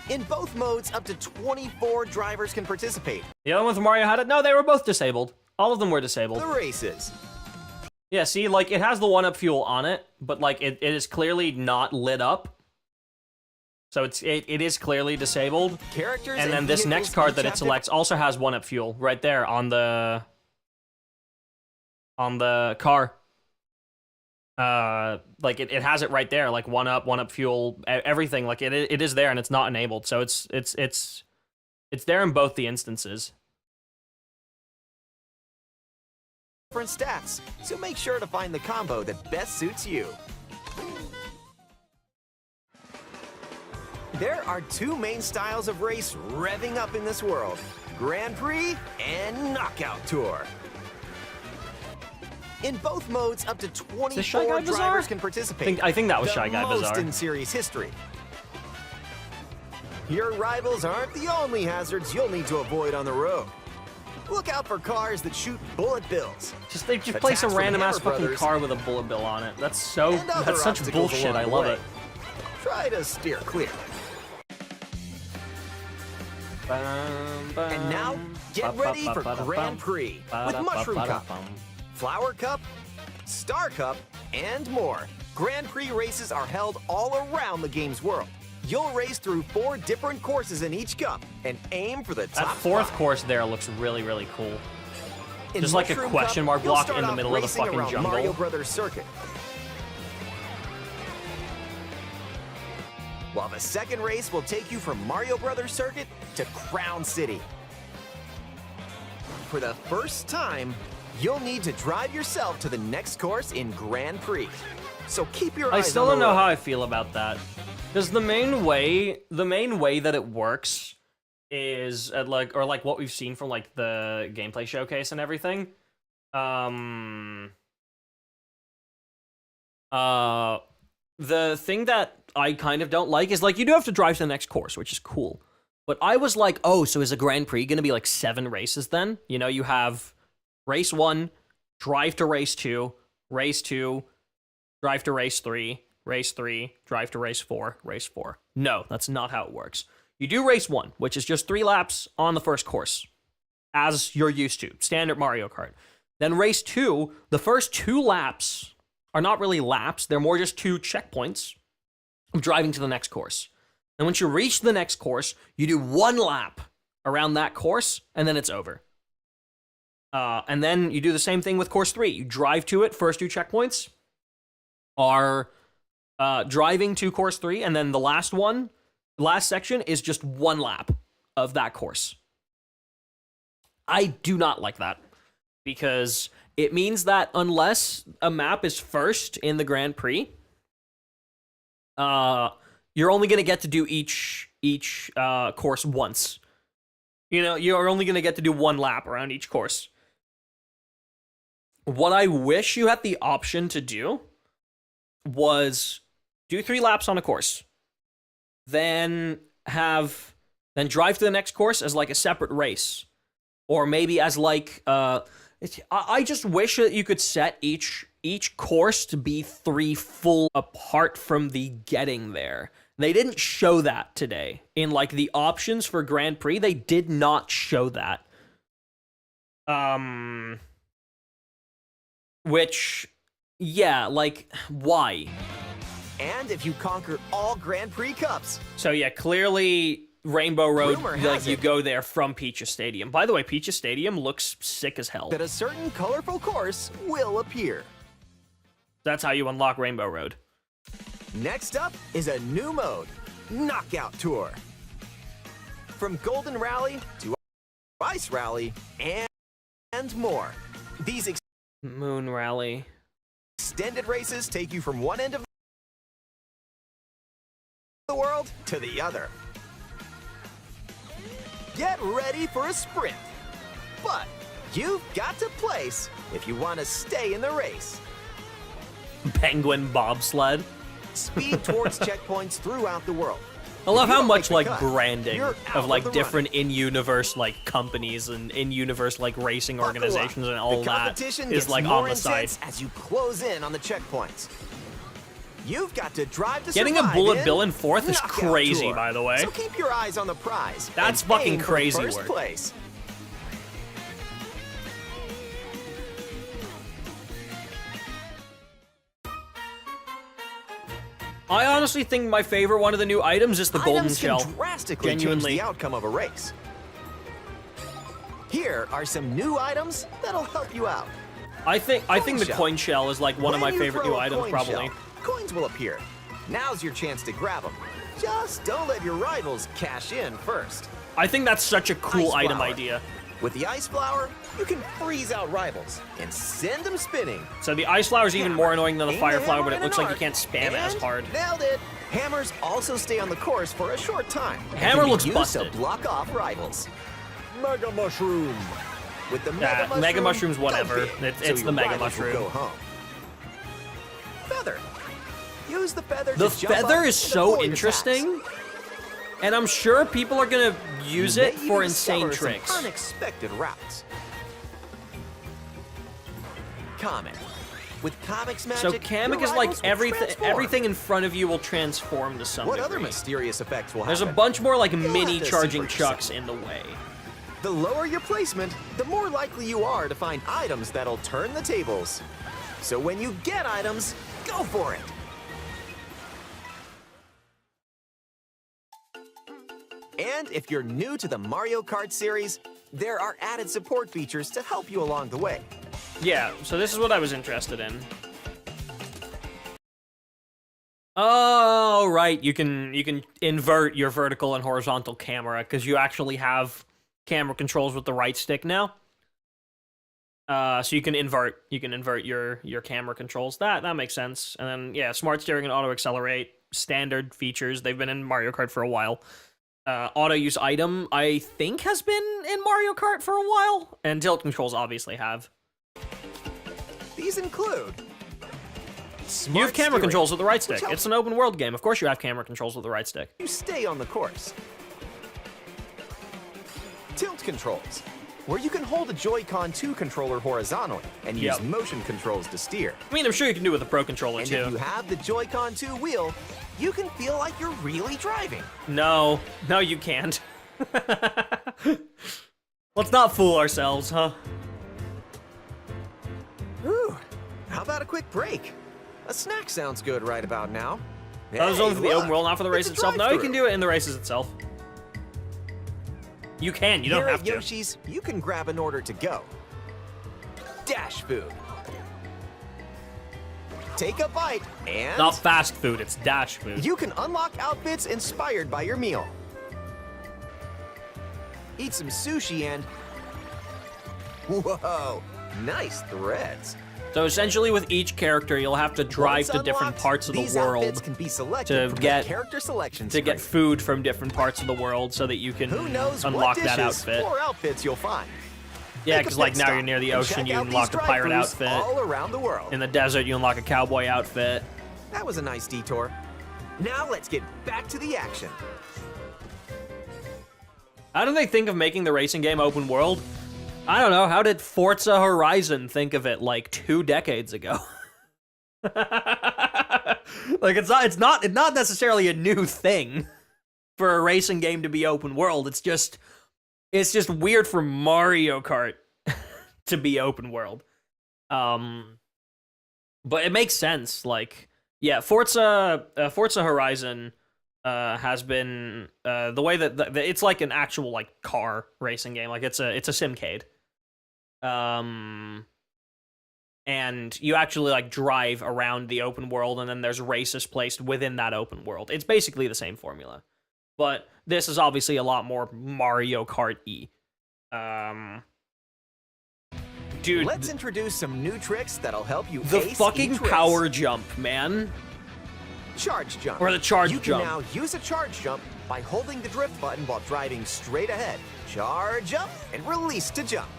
In both modes, up to 24 drivers can participate. The other one with Mario had it? No, they were both disabled. All of them were disabled. The races. Yeah, see, like, it has the one-up fuel on it, but, like, it is clearly not lit up. So it is clearly disabled. Characters And then this vehicles next card each that it have selects also has one-up fuel right there on the car. Like, it has it right there, like, one-up fuel, everything. Like, it is there, and it's not enabled. So it's there in both the instances. different stats, so make sure to find the combo that best suits you. There are two main styles of race revving up in this world: Grand Prix and Knockout Tour. In both modes, up to this Shy 24 Guy Bazaar? drivers can participate. I think that was the Shy Guy most Bazaar. in series history. Your rivals aren't the only hazards you'll need to avoid on the road. Look out for cars that shoot bullet bills. They just place a Attacks from random ass Hammer fucking Brothers. car with a bullet bill on it. That's And other that's such obstacles bullshit. along I the love way. it. Try to steer clear. And now, get ready for Grand Prix with Mushroom Cup, Flower Cup, Star Cup, and more. Grand Prix races are held all around the game's world. You'll race through 4 different courses in each cup and aim for the That top fourth 5. course there looks really, really cool. In just like a Mushroom question Cup, mark you'll block start in the off middle of the racing fucking around jungle. Mario Brothers Circuit. While the second race will take you from Mario Brothers Circuit to Crown City. For the first time, you'll need to drive yourself to the next course in Grand Prix. So keep your eyes I still on don't the know road. how I feel about that. Because the main way that it works is like what we've seen from like the gameplay showcase and everything. The thing that I kind of don't like is like you do have to drive to the next course, which is cool. But I was like, oh, so is a Grand Prix gonna be like 7 races then? You know, you have race 1, drive to race 2, race 2, drive to race 3, race 3, drive to race 4, race 4. No, that's not how it works. You do race 1, which is just 3 laps on the first course, as you're used to, standard Mario Kart. Then race 2, the first 2 laps are not really laps, they're more just 2 checkpoints. of driving to the next course. And once you reach the next course, you do 1 lap around that course, and then it's over. And then you do the same thing with course 3. You drive to it. First 2 checkpoints are driving to course 3, and then the last section is just 1 lap of that course. I do not like that, because it means that unless a map is first in the Grand Prix, you're only going to get to do each course once. You know, you're only going to get to do 1 lap around each course. What I wish you had the option to do was do 3 laps on a course, then drive to the next course as like a separate race, or maybe as like I just wish that you could set each course to be 3 full apart from the getting there. They didn't show that today in like the options for Grand Prix. They did not show that. Which, yeah, like, why? And if you conquer all Grand Prix Cups. So yeah, clearly Rainbow Road, like you it go there from Peaches Stadium. By the way, Peaches Stadium looks sick as hell. that a certain colorful course will appear. That's how you unlock Rainbow Road. Next up is a new mode, Knockout Tour. From Golden Rally to Ice Rally and more. These Moon Rally. extended races take you from one end of the world to the other. Get ready for a sprint. But you've got to place if you want to stay in the race. Penguin bobsled. Speed towards checkpoints throughout the world. I love If you how don't much the like cut, branding you're out of like the different in-universe like companies and in-universe like racing run. Buckle up. organizations and all the that competition is gets like more on the side. intense as you close in on the checkpoints. You've got to drive to Getting a survive bullet in bill in 4th is Knockout crazy, Tour. by the way. So keep your eyes on the prize. That's and fucking aim for crazy first work. place. I honestly think my favorite one of the new items is the golden Items shell. can drastically Genuinely. change the outcome of a race. Here are some new items that'll help you out. I think the shell. coin shell is like one of my When you favorite throw new a items, coin probably. shell, coins will appear. Now's your chance to grab them. Just don't let your rivals cash in first. I think that's such a cool Ice item flower. idea. With the ice flower, you can freeze out rivals and send them spinning. So the ice flower is even more annoying than the Aim fire the flower, hammer but it in looks an like you arc, can't spam it as and hard. Nailed it. Hammers also stay on the course for a short time. and Hammer can be looks used busted. to block off rivals. Mega Mushroom. With the Mega Mushroom, Mega Mushroom's go whatever. big, It's so the your Mega rivals will Mushroom. Go home. Feather. Use the feather The to jump feather up is and so avoid interesting, and I'm sure people are gonna use attacks. it You for may insane discover some tricks. unexpected routes. Comet. With Comic's magic, So Kamek your is like rivals will transform. everything in front of you will transform to some What degree. other mysterious effects will There's a happen? bunch more like You'll mini have to see charging for yourself. chucks in the way. The lower your placement, the more likely you are to find items that'll turn the tables. So when you get items, go for it. And if you're new to the Mario Kart series, there are added support features to help you along the way. Yeah, so this is what I was interested in. Oh, right, you can invert your vertical and horizontal camera because you actually have camera controls with the right stick now. So you can invert your camera controls. That makes sense. And then yeah, smart steering and auto accelerate, standard features. They've been in Mario Kart for a while. Auto use item, I think, has been in Mario Kart for a while, and tilt controls obviously have. These include You have camera steering, controls with the right stick. which helps It's an open world game. Of course you have camera controls with the right stick. you stay on the course. Tilt controls, where you can hold a Joy-Con 2 controller horizontally and use Yep. motion controls to steer. I mean, I'm sure you can do it with a Pro Controller, And too. if you have the Joy-Con 2 wheel, you can feel like you're really driving. No, you can't. Let's not fool ourselves, huh? Ooh, how about a quick break? A snack sounds good right about now. That was only for the look, open world, not for the race it's a itself. No, you can drive-thru. do it in the races itself. You can, you don't Here have at to. Yoshi's, you can grab an order to go. Dash food. Take a bite and Not fast food, it's dash food. you can unlock outfits inspired by your meal. Eat some sushi and whoa, nice threads. So essentially with each character, you'll have to drive Once to different unlocked, parts of the these outfits world can be selected to from the get- character selection to get screen. food from different parts of the world so that you can Who knows unlock what that dishes outfit. or outfits you'll find. Yeah, Make a because like pit now stop you're near the and ocean, check you out unlock a these pirate drive-thrus outfit. all around the world. In the desert, you unlock a cowboy outfit. That was a nice detour. Now let's get back to the action. How do they think of making the racing game open world? I don't know. How did Forza Horizon think of it like 2 decades ago? Like it's not necessarily a new thing for a racing game to be open world. It's just weird for Mario Kart to be open world. But it makes sense. Like, yeah, Forza Horizon has been the way that it's like an actual like car racing game. Like it's a simcade. And you actually like drive around the open world, and then there's races placed within that open world. It's basically the same formula, but this is obviously a lot more Mario Kart-y. Dude, Let's introduce some new tricks that'll help you the ace fucking each race. power jump, man. Charge jump. Or the charge you jump. You can now use a charge jump by holding the drift button while driving straight ahead. Charge up and release to jump.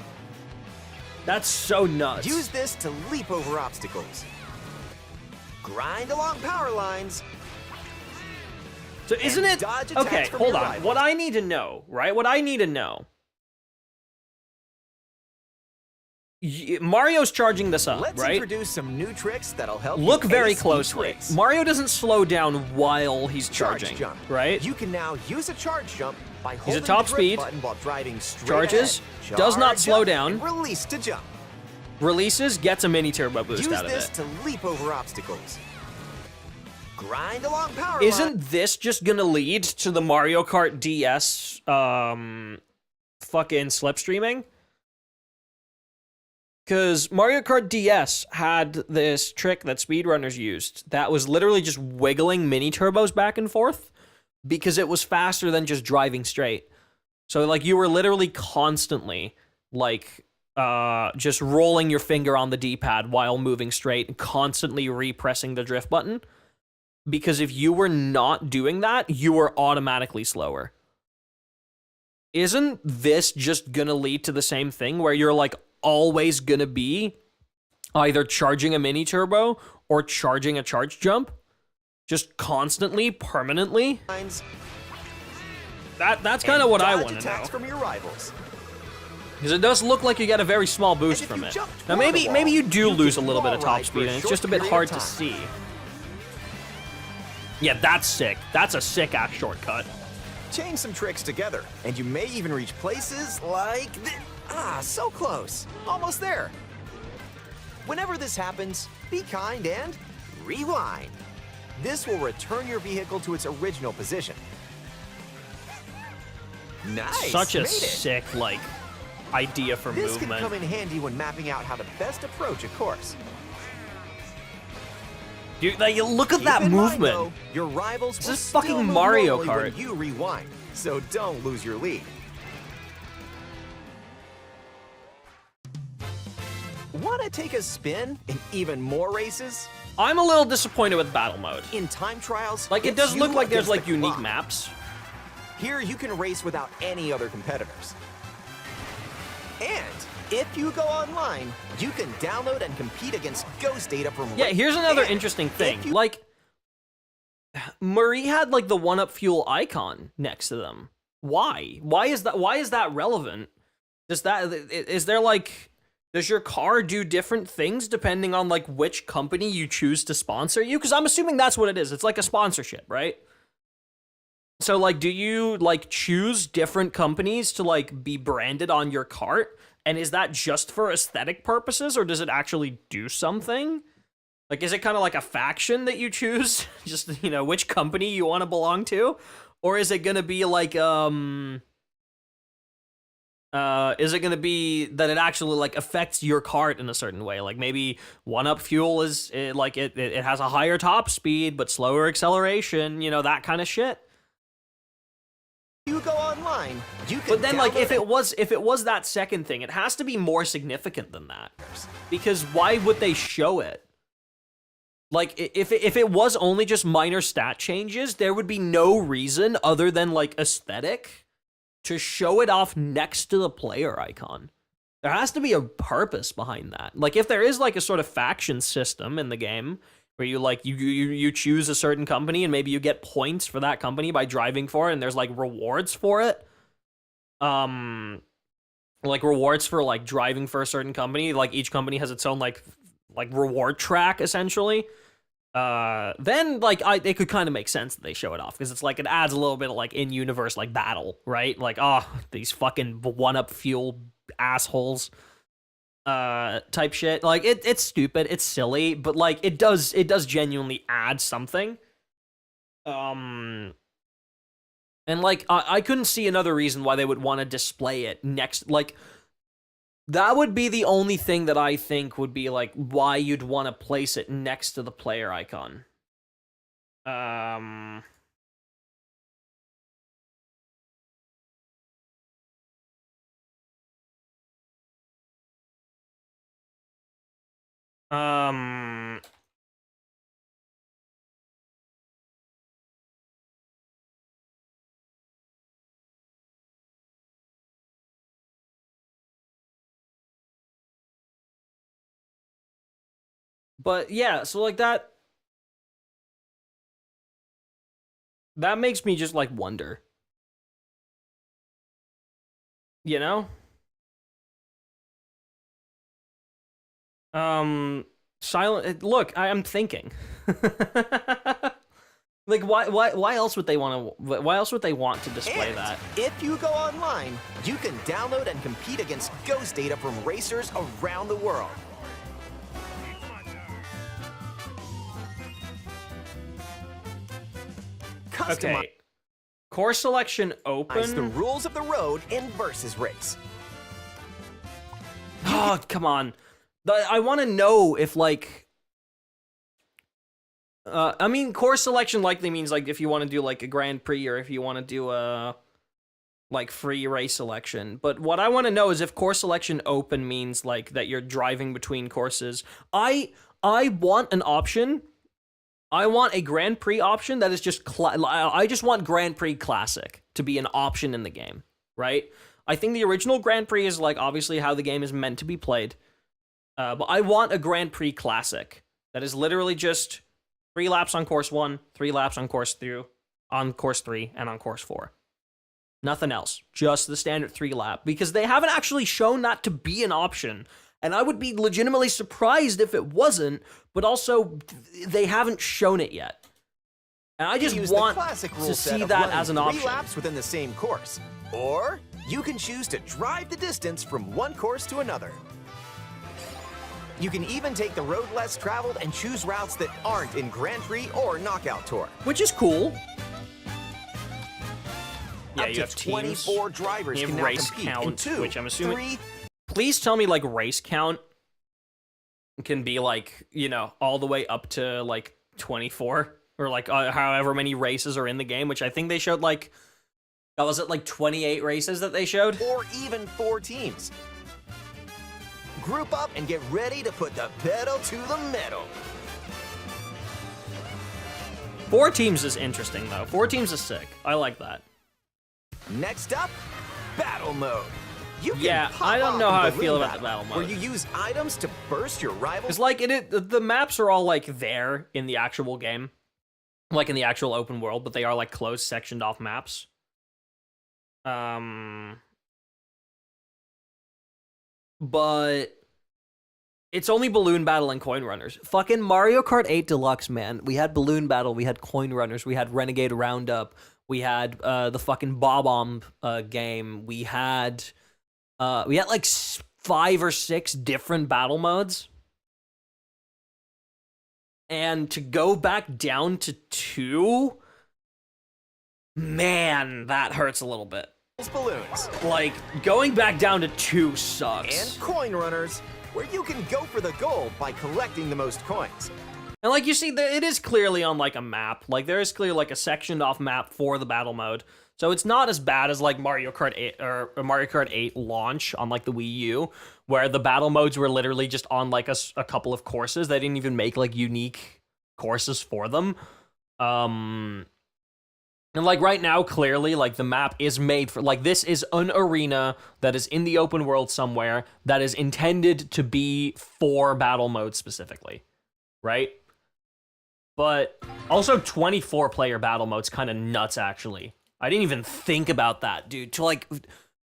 That's so nuts. Use this to leap over obstacles. Grind along power lines. So isn't and it dodge attacks okay? from Hold your on. rival. What I need to know, right? What I need to know. Mario's charging this up, Let's right? introduce some new tricks that'll help Look you very ace each closely. race. Mario doesn't slow down while he's Charge charging, jump. right? You can now use a charge jump by He's holding at top the drift speed, button while driving straight charges, ahead. does not Charge slow up down. and release to jump. Releases, gets a mini turbo boost Use out of this it. to leap over obstacles. Grind along power Isn't this just gonna lead to the Mario Kart DS fucking slipstreaming? Because Mario Kart DS had this trick that speedrunners used that was literally just wiggling mini turbos back and forth because it was faster than just driving straight. So like you were literally constantly like just rolling your finger on the D-pad while moving straight and constantly repressing the drift button. Because if you were not doing that, you were automatically slower. Isn't this just gonna lead to the same thing where you're like always gonna be either charging a mini turbo or charging a charge jump? Just constantly, permanently? lines. That's kind of what I Dodge want to attacks know. from your rivals. Because it does look like you get a very small boost And if from you it. jump Now toward maybe the maybe you wall, do you lose a can little bit of wall top ride for speed, a and it's short just a bit period hard of to time. see. Yeah, that's sick. That's a sick ass shortcut. Chain some tricks together, and you may even reach places like this. Ah, so close. Almost there. Whenever this happens, be kind and rewind. This will return your vehicle to its original position. Nice. Such a made it. sick, like, idea for This can movement. come in handy when mapping out how to best approach a course. Dude, like, look at Keep that in mind, movement. though, your rivals will is still fucking move Mario normally Kart. when you rewind, so don't lose your lead. Want to take a spin in even more races? I'm a little disappointed with battle mode. In time trials, Like, it it's does you look like there's, against like, the unique clock. maps. Here you can race without any other competitors. And if you go online, you can download and compete against ghost data from Yeah, here's another and interesting if thing. you- Like, Marie had, like, the 1-Up Fuel icon next to them. Why? Why is that relevant? Is there, like... Does your car do different things depending on, like, which company you choose to sponsor you? Because I'm assuming that's what it is. It's like a sponsorship, right? So, like, do you, like, choose different companies to, like, be branded on your cart? And is that just for aesthetic purposes, or does it actually do something? Like, is it kind of like a faction that you choose? Just, you know, which company you want to belong to? Or is it gonna be like, is it gonna be that it actually, like, affects your cart in a certain way? Like, maybe 1-Up Fuel is, it has a higher top speed, but slower acceleration, you know, that kind of shit. You go online, you can But then, like, download if it was that second thing, it has to be more significant than that. Because why would they show it? Like, if it was only just minor stat changes, there would be no reason other than, like, aesthetic to show it off next to the player icon. There has to be a purpose behind that. Like, if there is, like, a sort of faction system in the game where you, like, you choose a certain company and maybe you get points for that company by driving for it, and there's, like, rewards for it. Like, rewards for, like, driving for a certain company. Like, each company has its own, like reward track, essentially. Then, like, it could kind of make sense that they show it off, because it's like, it adds a little bit of, like, in-universe, like, battle, right? Like, oh, these fucking 1-Up Fuel assholes, type shit. Like, it's stupid, it's silly, but, like, it does genuinely add something. And, like, I couldn't see another reason why they would want to display it next, like, that would be the only thing that I think would be, like, why you'd want to place it next to the player icon. But yeah, so, like, that makes me just, like, wonder. You know? Look, I'm thinking. Like, why else would they want to display And that? if you go online, you can download and compete against ghost data from racers around the world. Customize Okay. Course selection the open. rules of the road in Versus Race. Oh, come on. I want to know if, like, I mean, course selection likely means, like, if you want to do, like, a Grand Prix, or if you want to do a, like, free race selection. But what I want to know is if course selection open means, like, that you're driving between courses. I want an option. I want a Grand Prix option that is just, I just want Grand Prix Classic to be an option in the game, right? I think the original Grand Prix is, like, obviously how the game is meant to be played. But I want a Grand Prix Classic that is literally just 3 laps on course 1, 3 laps on course 3, and on course 4. Nothing else. Just the standard 3 lap. Because they haven't actually shown that to be an option. And I would be legitimately surprised if it wasn't, but also, they haven't shown it yet. And I just Use want the classic rule to set see of that running as an 3 option. laps within the same course. Or you can choose to drive the distance from one course to another. You can even take the road less traveled and choose routes that aren't in Grand Prix or Knockout Tour. Which is cool. Yeah, Up you to have teams. 24 drivers You can have now race compete in count, 2, which I'm assuming- 3, Please tell me, like, race count can be, like, you know, all the way up to, like, 24, or, like, however many races are in the game, which I think they showed, like, was it, like, 28 races that they showed? or even 4 teams. Group up and get ready to put the pedal to the metal. 4 teams is interesting, though. 4 teams is sick. I like that. Next up, Battle Mode. You can Yeah, pop I don't off know how I Balloon feel about the battle mode. where you use items to burst your rivals. It's like, the maps are all, like, there in the actual game. Like, in the actual open world, but they are, like, closed, sectioned off maps. But it's only Balloon Battle and Coin Runners. Fucking Mario Kart 8 Deluxe, man. We had Balloon Battle, we had Coin Runners, we had Renegade Roundup, we had the fucking Bob-omb game, we had like 5 or 6 different battle modes. And to go back down to 2, man, that hurts a little bit. Balloons. Like, going back down to 2 sucks. And coin runners, where you can go for the gold by collecting the most coins. And like you see, it is clearly on like a map. Like there is clearly like a sectioned off map for the battle mode. So it's not as bad as like Mario Kart 8 or Mario Kart 8 launch on like the Wii U, where the battle modes were literally just on like a couple of courses. They didn't even make like unique courses for them. And like right now, clearly like the map is made for like this is an arena that is in the open world somewhere that is intended to be for battle mode specifically, right? But also 24-player battle mode's kind of nuts, actually. I didn't even think about that, dude. To like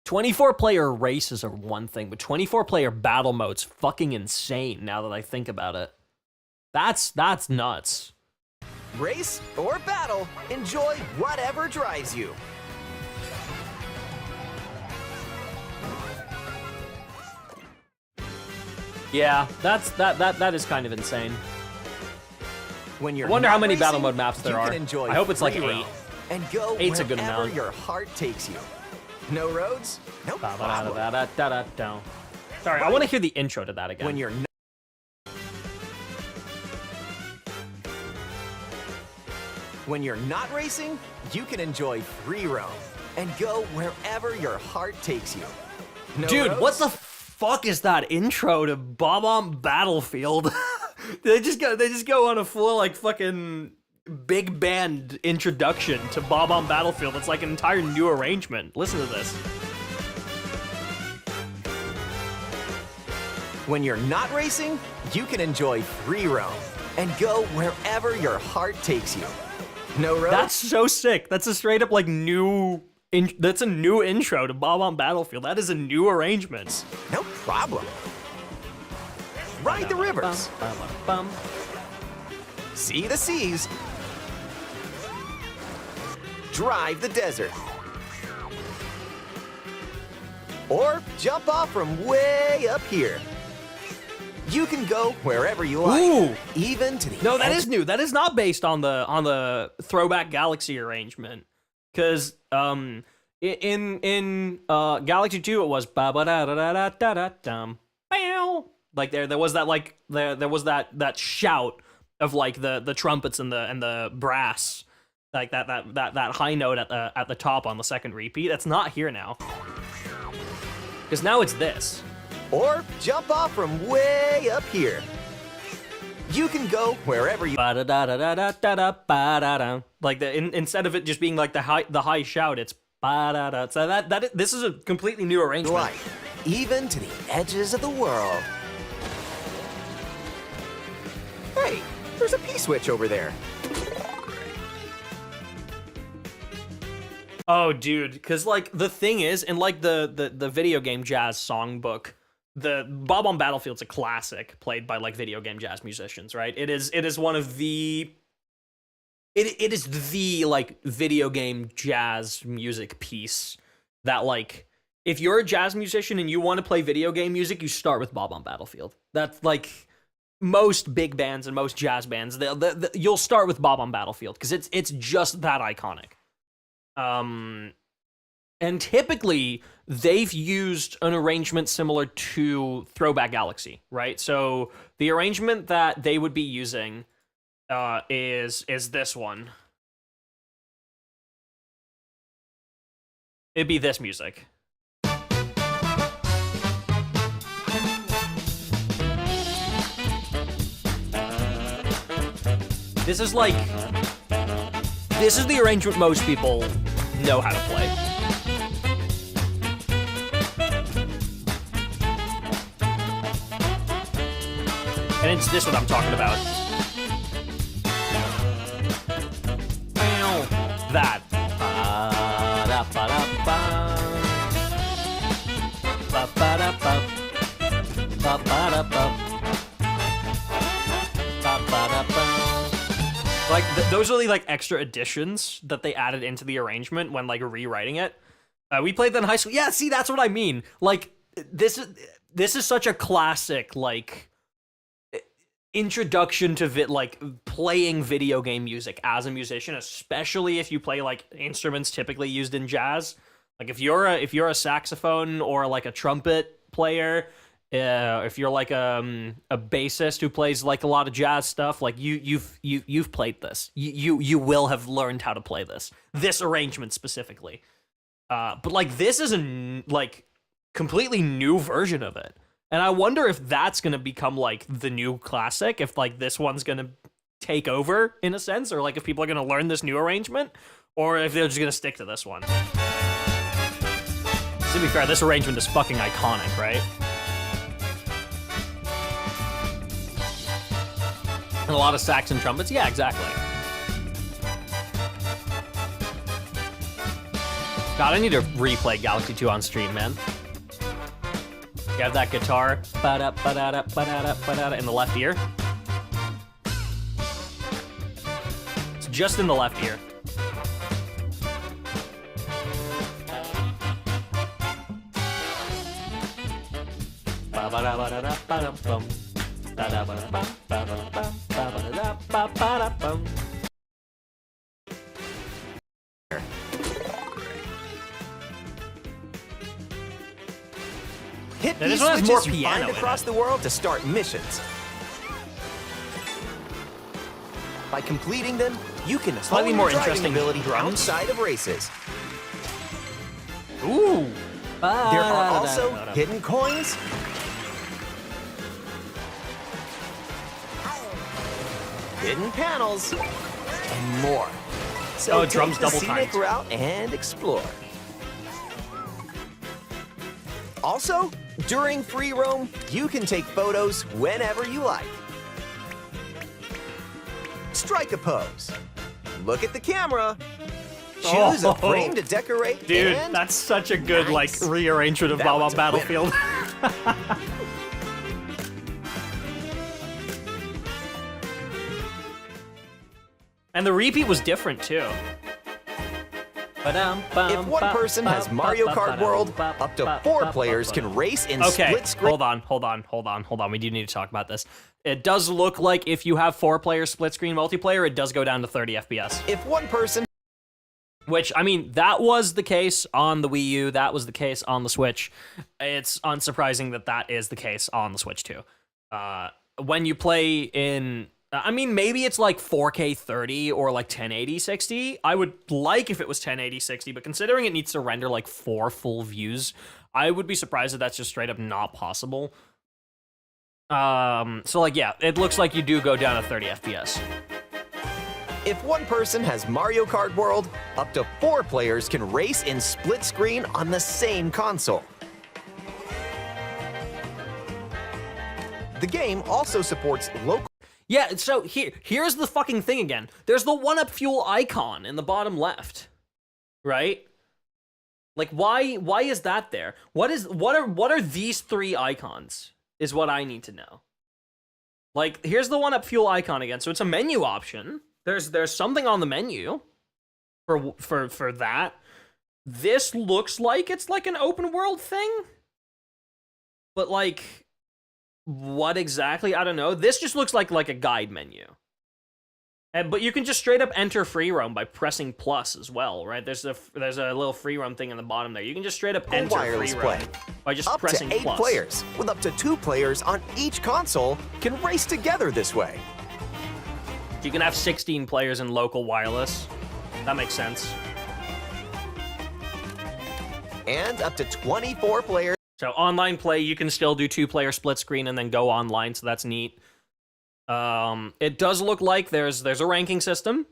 24-player races are one thing, but 24-player battle mode's fucking insane now that I think about it. That's nuts. Race or battle, enjoy whatever drives you. Yeah, that is kind of insane. When you're I wonder how many racing, battle mode maps there you are. can enjoy I hope it's like free 8. roam and go 8's a good wherever amount. your heart takes you. No roads? No problem. Sorry, I want to hear the intro to that again. When you're not racing, you can enjoy free roam and go wherever your heart takes you. No Dude, roads? what the fuck is that intro to Bob-omb Battlefield? they just go on a full like fucking big band introduction to Bob-omb Battlefield. It's like an entire new arrangement. Listen to this. When you're not racing, you can enjoy free roam and go wherever your heart takes you. No roads? That's so sick. That's a straight up like that's a new intro to Bob-omb Battlefield. That is a new arrangement. No problem. Ride the rivers. See the seas. Drive the desert. Or jump off from way up here. You can go wherever you like. Ooh. Even to the No, that edge. is new. That is not based on the Throwback Galaxy arrangement. Because in Galaxy 2 it was ba ba da da da da da da dum. Like there was that like there was that shout of like the trumpets and the brass, like that high note at the top on the second repeat. That's not here now. Because now it's this. Or jump off from way up here. You can go wherever you Like instead of it just being like the high shout, it's ba-da-da. So this is a completely new arrangement. like, even to the edges of the world. Hey, there's a P-switch over there. Oh, dude, because like the thing is, in like the video game jazz songbook, the Bob-omb Battlefield's a classic played by like video game jazz musicians, right? It is one of the it is the like video game jazz music piece that like if you're a jazz musician and you want to play video game music, you start with Bob-omb Battlefield. That's like most big bands and most jazz bands, you'll start with Bob-omb Battlefield because it's just that iconic. And typically they've used an arrangement similar to Throwback Galaxy, right? So the arrangement that they would be using is this one. It'd be this music. This is the arrangement most people know how to play. And it's this what I'm talking about. That. Like those are the like extra additions that they added into the arrangement when like rewriting it. We played that in high school. Yeah, see, that's what I mean. Like this is such a classic like introduction to like playing video game music as a musician, especially if you play like instruments typically used in jazz. Like if you're a saxophone or like a trumpet player, if you're like a bassist who plays like a lot of jazz stuff, like you've played this. You will have learned how to play this arrangement specifically. But like this is a like completely new version of it. And I wonder if that's going to become, like, the new classic, if, like, this one's going to take over, in a sense, or, like, if people are going to learn this new arrangement, or if they're just going to stick to this one. To be fair, this arrangement is fucking iconic, right? And a lot of sax and trumpets? Yeah, exactly. God, I need to replay Galaxy 2 on stream, man. You have that guitar ba-da, ba-da-da, ba-da-da, ba-da-da, in the left ear. It's just in the left ear. Ba-ba-da-ba-da-da-ba-dum-bum. Da-da-ba-da-ba-ba-da-ba-ba-da-da-ba-ba-da-bum. Hit Now, these this one has more switches you piano find in across it. the world to start missions. By completing them, you can Slightly hone more your driving interesting ability drums. outside of races. Ooh. There are also hidden coins, hidden panels, and more. So Oh, drums take the double scenic timed. route and explore. Also, during free roam, you can take photos whenever you like. Strike a pose. Look at the camera. Choose a frame to decorate. Dude, and that's such a good, nice. like, rearrangement of That Bob one's on a winner. Battlefield. And the repeat was different, too. If one person has Mario Kart World, up to 4 players can race in Okay, split screen. hold on. We do need to talk about this. It does look like if you have 4-player split-screen multiplayer, it does go down to 30 FPS. If one person Which, I mean, that was the case on the Wii U. That was the case on the Switch. It's unsurprising that that is the case on the Switch, too. When you play in... I mean, maybe it's like 4K 30 or like 1080 60. I would like if it was 1080 60, but considering it needs to render like 4 full views, I would be surprised if that's just straight up not possible. So like, yeah, it looks like you do go down to 30 FPS. If one person has Mario Kart World, up to 4 players can race in split screen on the same console. The game also supports local. Yeah, so here's the fucking thing again. There's the 1-Up Fuel icon in the bottom left, right? Like, why is that there? What are these 3 icons? Is what I need to know. Like, here's the 1-Up Fuel icon again. So it's a menu option. There's something on the menu for that. This looks like it's like an open world thing, but like, what exactly? I don't know. This just looks like a guide menu. But you can just straight up enter free roam by pressing plus as well, right? There's a little free roam thing in the bottom there. You can just straight up enter wireless free roam play. by just Up to pressing 8 plus. players, with up to 2 players on each console, can race together this way. You can have 16 players in local wireless. That makes sense. And up to 24 players. So online play, you can still do 2-player split screen and then go online, so that's neat. It does look like there's a ranking system.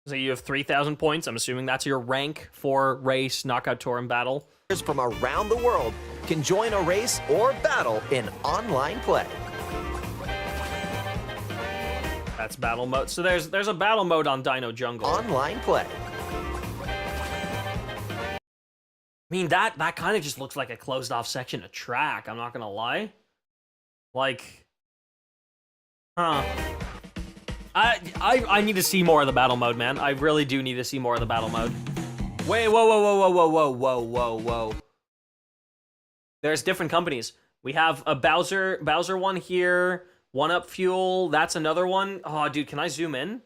So you have 3,000 points. I'm assuming that's your rank for race, knockout tour, and battle. From around the world can join a race or battle in online play. That's battle mode. So there's a battle mode on Dino Jungle. Online play. I mean, that kind of just looks like a closed off section of track, I'm not gonna lie. Like, huh. I need to see more of the battle mode, man. I really do need to see more of the battle mode. Wait, whoa. There's different companies. We have a Bowser one here. One Up Fuel, that's another one. Oh, dude, can I zoom in?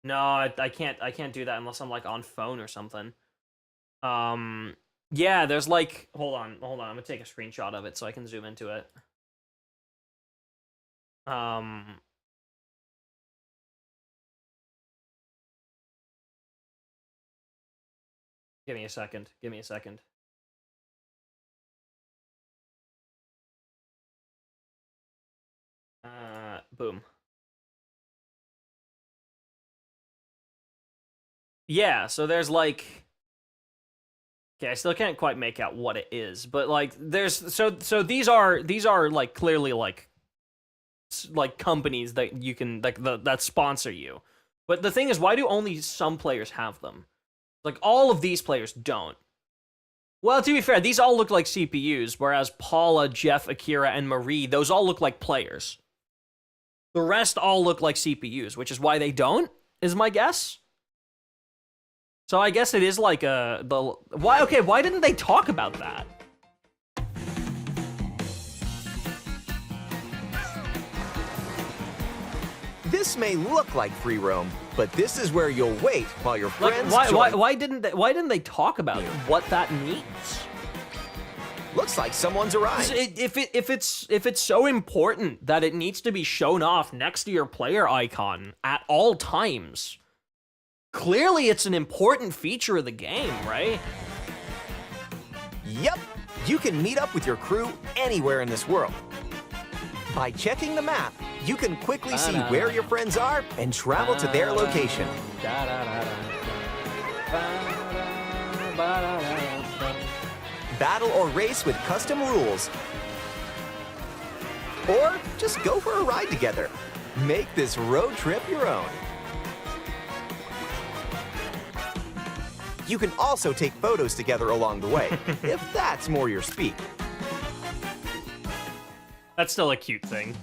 No, I can't do that unless I'm like on phone or something. Yeah, there's like, hold on, I'm gonna take a screenshot of it so I can zoom into it. Give me a second. Boom. Yeah, so there's like, okay, I still can't quite make out what it is, but like there's so these are like clearly like companies that you can like that sponsor you. But the thing is, why do only some players have them? Like all of these players don't. Well, to be fair, these all look like CPUs, whereas Paula, Jeff, Akira, and Marie, those all look like players. The rest all look like CPUs, which is why they don't, is my guess. So I guess it is like why didn't they talk about that? This may look like free roam, but this is where you'll wait while your Like, friends why didn't they talk about what that means? Looks like someone's arrived. If it's so important that it needs to be shown off next to your player icon at all times, clearly it's an important feature of the game, right? Yep, you can meet up with your crew anywhere in this world. By checking the map, you can quickly see where your friends are and travel to their location. Battle or race with custom rules. Or just go for a ride together. Make this road trip your own. You can also take photos together along the way, if that's more your speed. That's still a cute thing.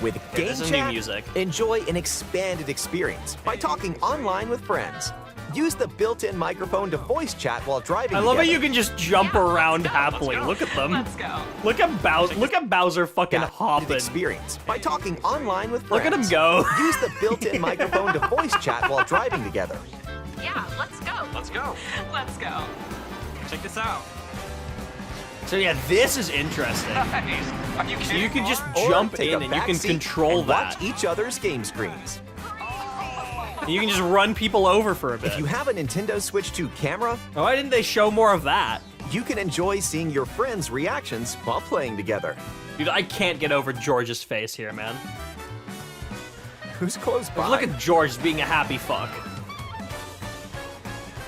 With Game this is Chat, new music. Enjoy an expanded experience by talking online with friends. Use the built-in microphone to voice chat while driving I love how together. you can just jump around happily. Look at them. Let's go. Look at Bowser fucking That hopping. experience by talking online with friends. Look at him go. Use the built-in microphone to voice chat while driving together. Yeah, let's go. Let's go. Let's go. Check this out. So yeah, this is interesting. Nice. Are you So kidding? you can just Or jump take in a and you back can seat control and that. watch each other's game screens. And you can just run people over for a bit. If you have a Nintendo Switch 2 camera, Why didn't they show more of that? you can enjoy seeing your friends' reactions while playing together. Dude, I can't get over George's face here, man. Who's close by? Look at George being a happy fuck.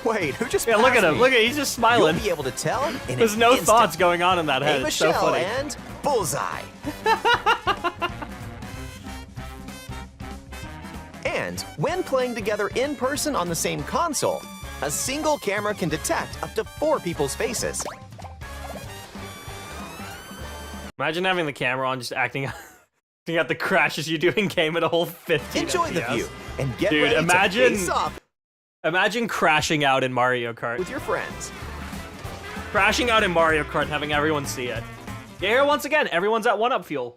Wait, who just Yeah, look at passed him. me? Look at he's just smiling. You'll be able to tell in There's an no instant. thoughts going on in that head. Hey, It's so Michelle funny. and Bullseye. And when playing together in person on the same console, a single camera can detect up to 4 people's faces. Imagine having the camera on, just acting out the crashes you do in game at a whole 15 Enjoy the FPS. view and get Dude, ready imagine- to face off Imagine crashing out in Mario Kart. with your friends. Crashing out in Mario Kart and having everyone see it. Yeah, here once again, everyone's at 1-Up Fuel.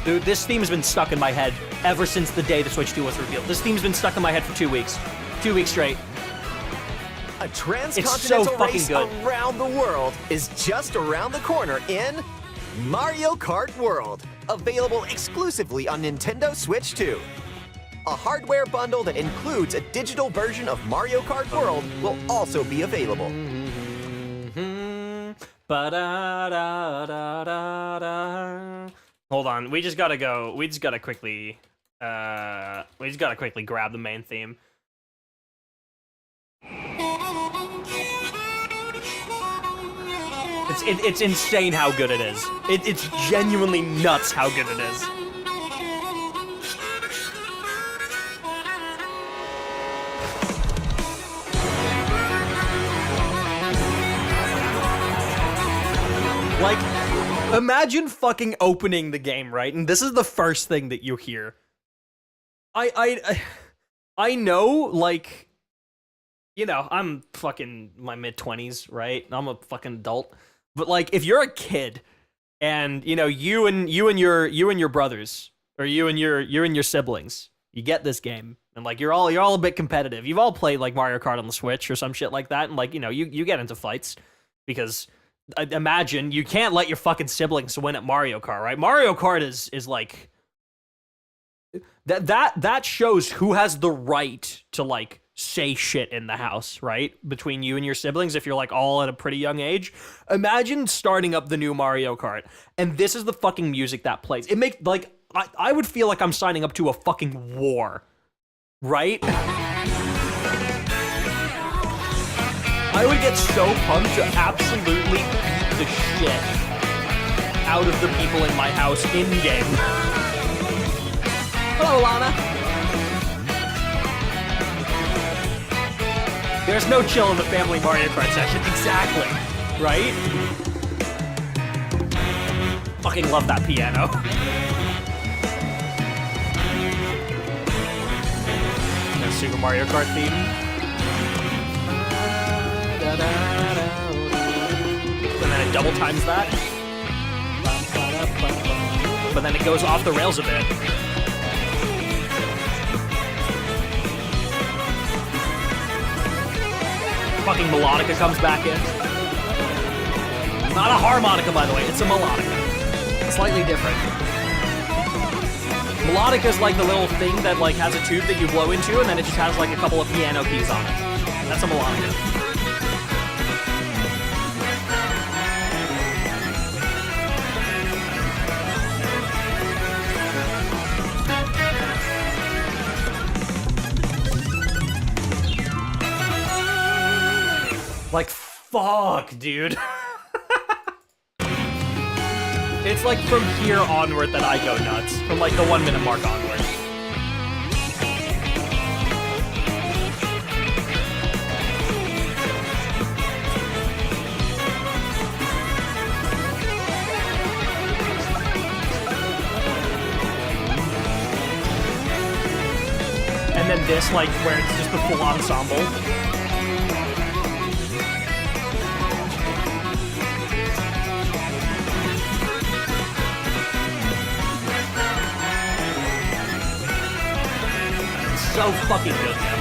Dude, this theme's been stuck in my head ever since the day the Switch 2 was revealed. This theme's been stuck in my head for 2 weeks. 2 weeks straight. A It's transcontinental so fucking race good. around the world is just around the corner in Mario Kart World, available exclusively on Nintendo Switch 2. A hardware bundle that includes a digital version of Mario Kart World will also be available. Hold on, we just gotta go. We just gotta quickly grab the main theme. It's insane how good it is. It's genuinely nuts how good it is. Like, imagine fucking opening the game, right? And this is the first thing that you hear. I know, like, you know, I'm fucking my mid-20s, right? I'm a fucking adult. But like, if you're a kid and, you know, you and your brothers, or you and your siblings, you get this game, and like you're all a bit competitive. You've all played like Mario Kart on the Switch or some shit like that, and like, you know, you get into fights because imagine you can't let your fucking siblings win at Mario Kart, right? Mario Kart is like that shows who has the right to like say shit in the house, right? Between you and your siblings, if you're like all at a pretty young age. Imagine starting up the new Mario Kart and this is the fucking music that plays. It makes like I would feel like I'm signing up to a fucking war, right? I would get so pumped to absolutely beat the shit out of the people in my house in-game. Hello, Lana. There's no chill in the family Mario Kart session. Exactly. Right? Fucking love that piano. The Super Mario Kart theme. And then it double times that. But then it goes off the rails a bit. Fucking melodica comes back in. Not a harmonica, by the way, it's a melodica. Slightly different. Melodica is like the little thing that like has a tube that you blow into, and then it just has like a couple of piano keys on it. That's a melodica. Like, fuck, dude. It's like from here onward that I go nuts. From like the 1 minute mark onward. And then this, like, where it's just the full ensemble. So fucking good, man.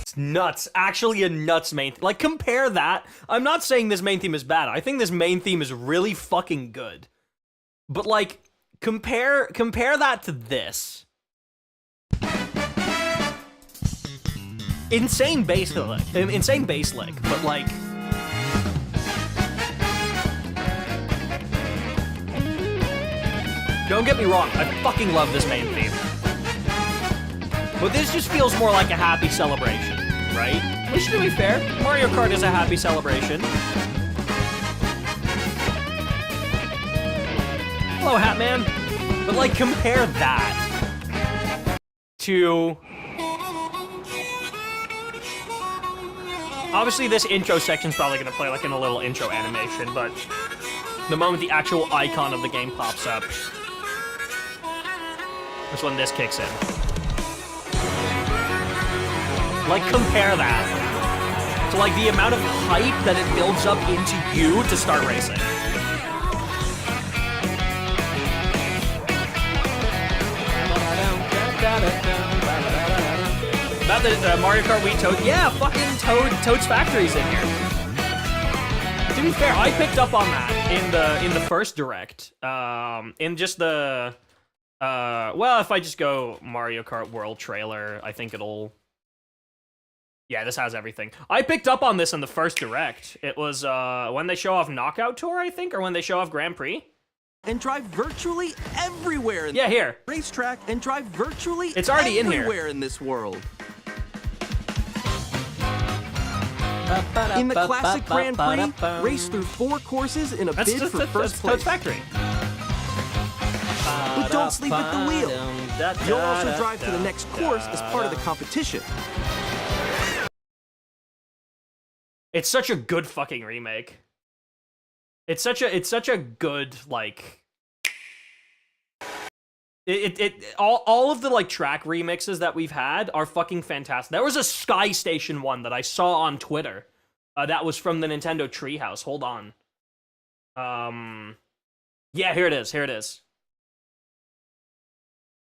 It's nuts. Actually a nuts main theme. Like, compare that. I'm not saying this main theme is bad. I think this main theme is really fucking good. But, like, compare that to this. Insane bass lick, but, like... Don't get me wrong, I fucking love this main theme. But this just feels more like a happy celebration, right? Which, to be fair, Mario Kart is a happy celebration. Hello, Hatman. But, like, compare that to... Obviously, this intro section's probably gonna play, like, in a little intro animation, but the moment the actual icon of the game pops up, that's when this kicks in. Like, compare that to, like, the amount of hype that it builds up into you to start racing. About the Mario Kart Wii Toad. Yeah, fucking Toad's Factory's in here. To be fair, I picked up on that in the first direct. In just the... well, if I just go Mario Kart World trailer, I think it'll... Yeah, this has everything. I picked up on this in the first direct. It was, when they show off Knockout Tour, I think, or when they show off Grand Prix. And drive virtually everywhere in yeah, here. racetrack and drive virtually it's already everywhere in this world. In the classic Grand Prix, race through 4 courses in a bid for first place. Toad's Factory. But don't sleep at the wheel. You'll also drive to the next course as part of the competition. It's such a good fucking remake. It's such a good, like, all of the like track remixes that we've had are fucking fantastic. There was a Sky Station one that I saw on Twitter. That was from the Nintendo Treehouse. Hold on. Yeah, here it is. Here it is.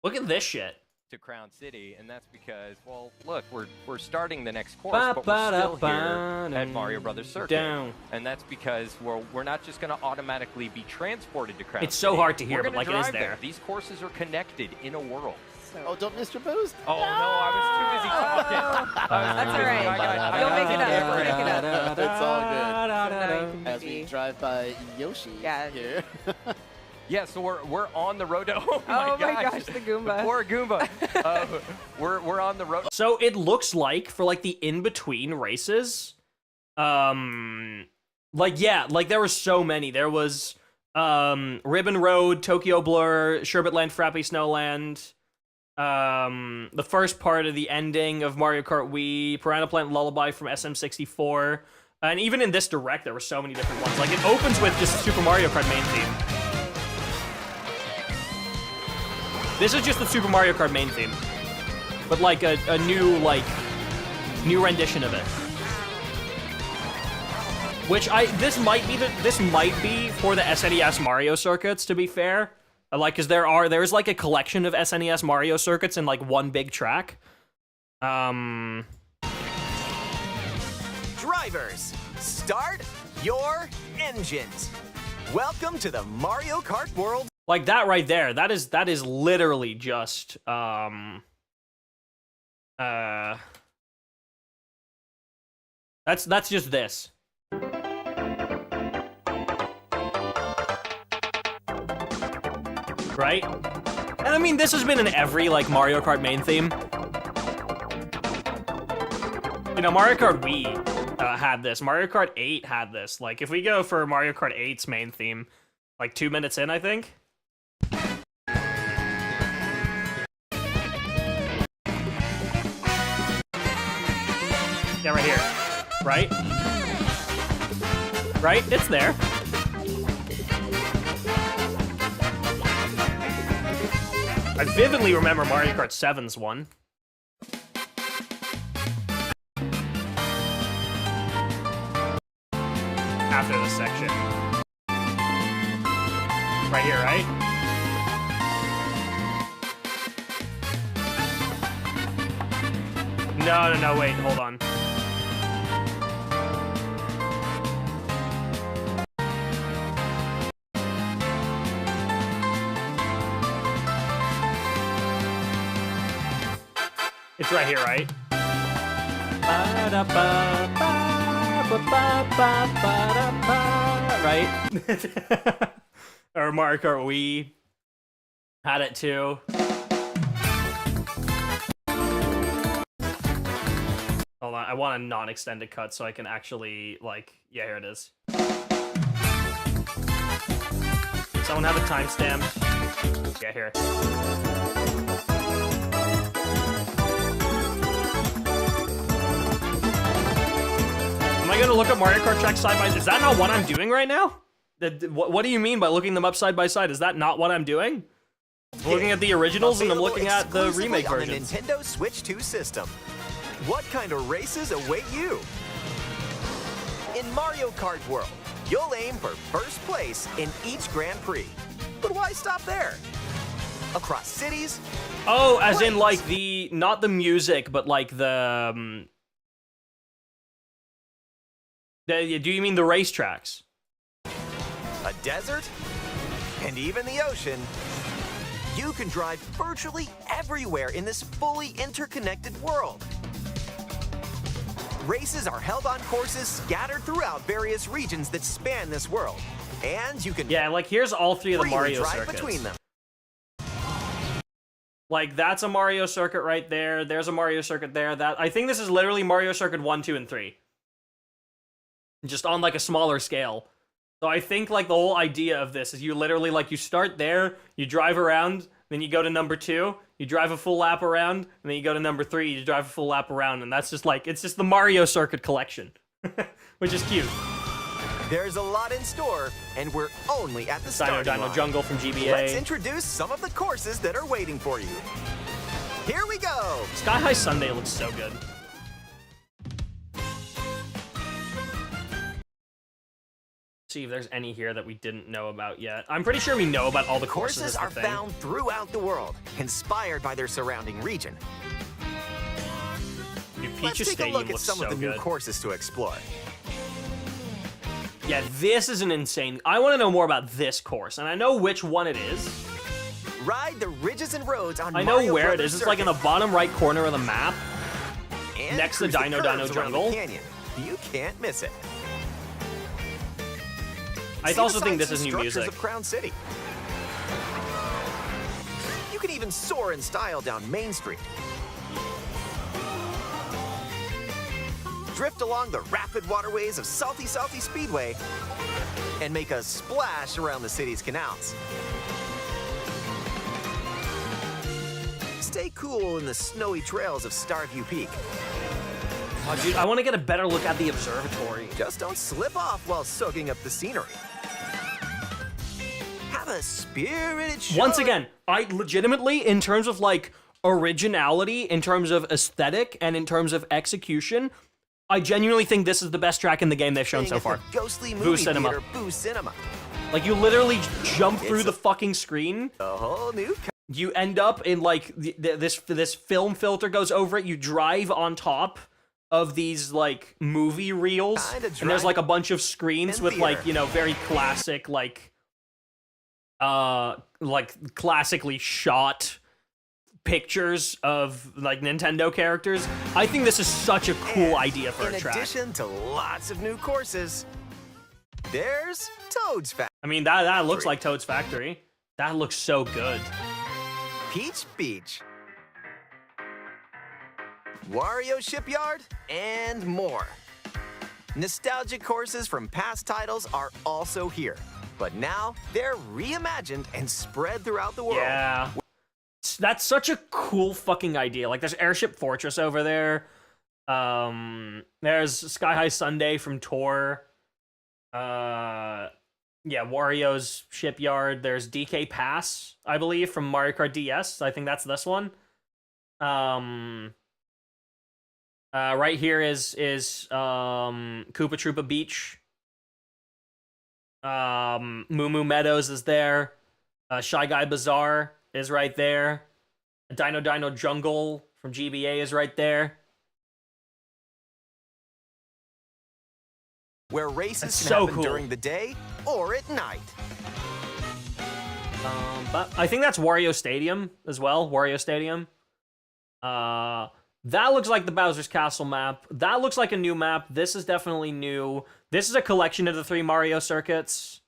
Look at this shit. To Crown City, and that's because, well, look, we're starting the next course, but we're still here at Mario Brothers Circuit, and that's because we're not just going to automatically be transported to Crown City. It's so hard to hear, We're but like it gonna is drive there. These courses are connected in a world. Oh, don't miss your boost. Oh no, I was too busy talking. That's all right. You'll make it up. You'll make it up. It's all good. So now you can As we drive by Yoshi here. Yeah, so we're on the road. Oh Oh my gosh, gosh, the Goomba. Poor Goomba. We're on the road. So it looks like for like the in-between races, like yeah, like there were so many. There was Ribbon Road, Tokyo Blur, Sherbetland, Frappy Snowland, the first part of the ending of Mario Kart Wii, Piranha Plant Lullaby from SM64, and even in this direct there were so many different ones. Like it opens with just the Super Mario Kart main theme. This is just the Super Mario Kart main theme, but like a new rendition of it. Which this might be for the SNES Mario circuits, to be fair. Like, cause there's like a collection of SNES Mario circuits in like one big track. Drivers, start your engines. Welcome to the Mario Kart world. Like that right there, that is literally just that's just this. Right? And I mean this has been in every like Mario Kart main theme. You know, Mario Kart Wii had this. Mario Kart 8 had this. Like if we go for Mario Kart 8's main theme, like 2 minutes in, I think. Yeah, right here. Right? Right? It's there. I vividly remember Mario Kart 7's one. After this section. Right here, right? No, wait, hold on. It's right here, right? Right? Or Mario Kart Wii had it too. Hold on, I want a non-extended cut so I can actually, like, yeah, here it is. Someone have a timestamp? Yeah, here. Am I gonna look up Mario Kart tracks side by side? Is that not what I'm doing right now? What do you mean by looking them up side by side? Is that not what I'm doing? I'm looking at the originals and I'm looking at the remake versions. On the Nintendo Switch 2 system. What kind of races await you? In Mario Kart World, you'll aim for first place in each Grand Prix. But why stop there? Across cities? Oh, as in like the, not the music, but like the do you mean the racetracks? A desert? And even the ocean? You can drive virtually everywhere in this fully interconnected world. Races are held on courses scattered throughout various regions that span this world. And you can yeah, like here's all three of the freely Mario drive circuits. between them. Like that's a Mario circuit right there. There's a Mario circuit there. That I think this is literally Mario Circuit 1, 2, and 3. Just on like a smaller scale. So I think like the whole idea of this is you literally like you start there, you drive around, then you go to number 2, you drive a full lap around, and then you go to number 3, you drive a full lap around, and that's just like it's just the Mario Circuit collection, which is cute. There's a lot in store, and we're only at the starting Dino line. Jungle from GBA. Let's introduce some of the courses that are waiting for you. Here we go! Sky High Sundae looks so good. See if there's any here that we didn't know about yet. I'm pretty sure we know about all the courses. Courses are found throughout the world, inspired by their surrounding region. Dude, Let's Peach's take a Stadium look at looks some so of the new good. courses to explore. Yeah, this is an insane... I want to know more about this course, and I know which one it is. Ride the ridges and roads on I know Mario where it Brothers is. It's like in the Circuit. bottom right corner of the map. And next to cruise the Dino curves around the Jungle. canyon. You can't miss it. I See also the think this sights is and new structures music. of Crown City. You can even soar in style down Main Street. Drift along the rapid waterways of Salty Speedway and make a splash around the city's canals. Stay cool in the snowy trails of Starview Peak. Oh, dude, I want to get a better look at the observatory. Just don't slip off while soaking up the scenery. Have a spirited show. Once again, I legitimately, in terms of like originality, in terms of aesthetic, and in terms of execution, I genuinely think this is the best track in the game they've shown so At the far. Ghostly Boo movie Cinema. theater, Boo Cinema. Like, you literally jump through the fucking screen. A whole new You end up in like this film filter goes over it. You drive on top of these like movie reels, Kinda and there's like a bunch of screens in with like theater. you know very classic like classically shot pictures of like Nintendo characters. I think this is such a cool idea for in a track. addition to lots of new courses, there's Toad's Factory. I mean that looks like Toad's Factory. That looks so good. Peach Beach, Wario Shipyard, and more. Nostalgic courses from past titles are also here, but now they're reimagined and spread throughout the world. Yeah. That's such a cool fucking idea. Like, there's Airship Fortress over there. There's Sky High Sundae from Tor. Yeah, Wario's Shipyard. There's DK Pass, I believe, from Mario Kart DS. I think that's this one. Right here is Koopa Troopa Beach. Moo Moo Meadows is there. Shy Guy Bazaar is right there. Dino Jungle from GBA is right there. Where races That's can so happen cool. during the day or at night. But I think that's Wario Stadium as well. Wario Stadium. That looks like the Bowser's Castle map. That looks like a new map. This is definitely new. This is a collection of the 3 Mario circuits.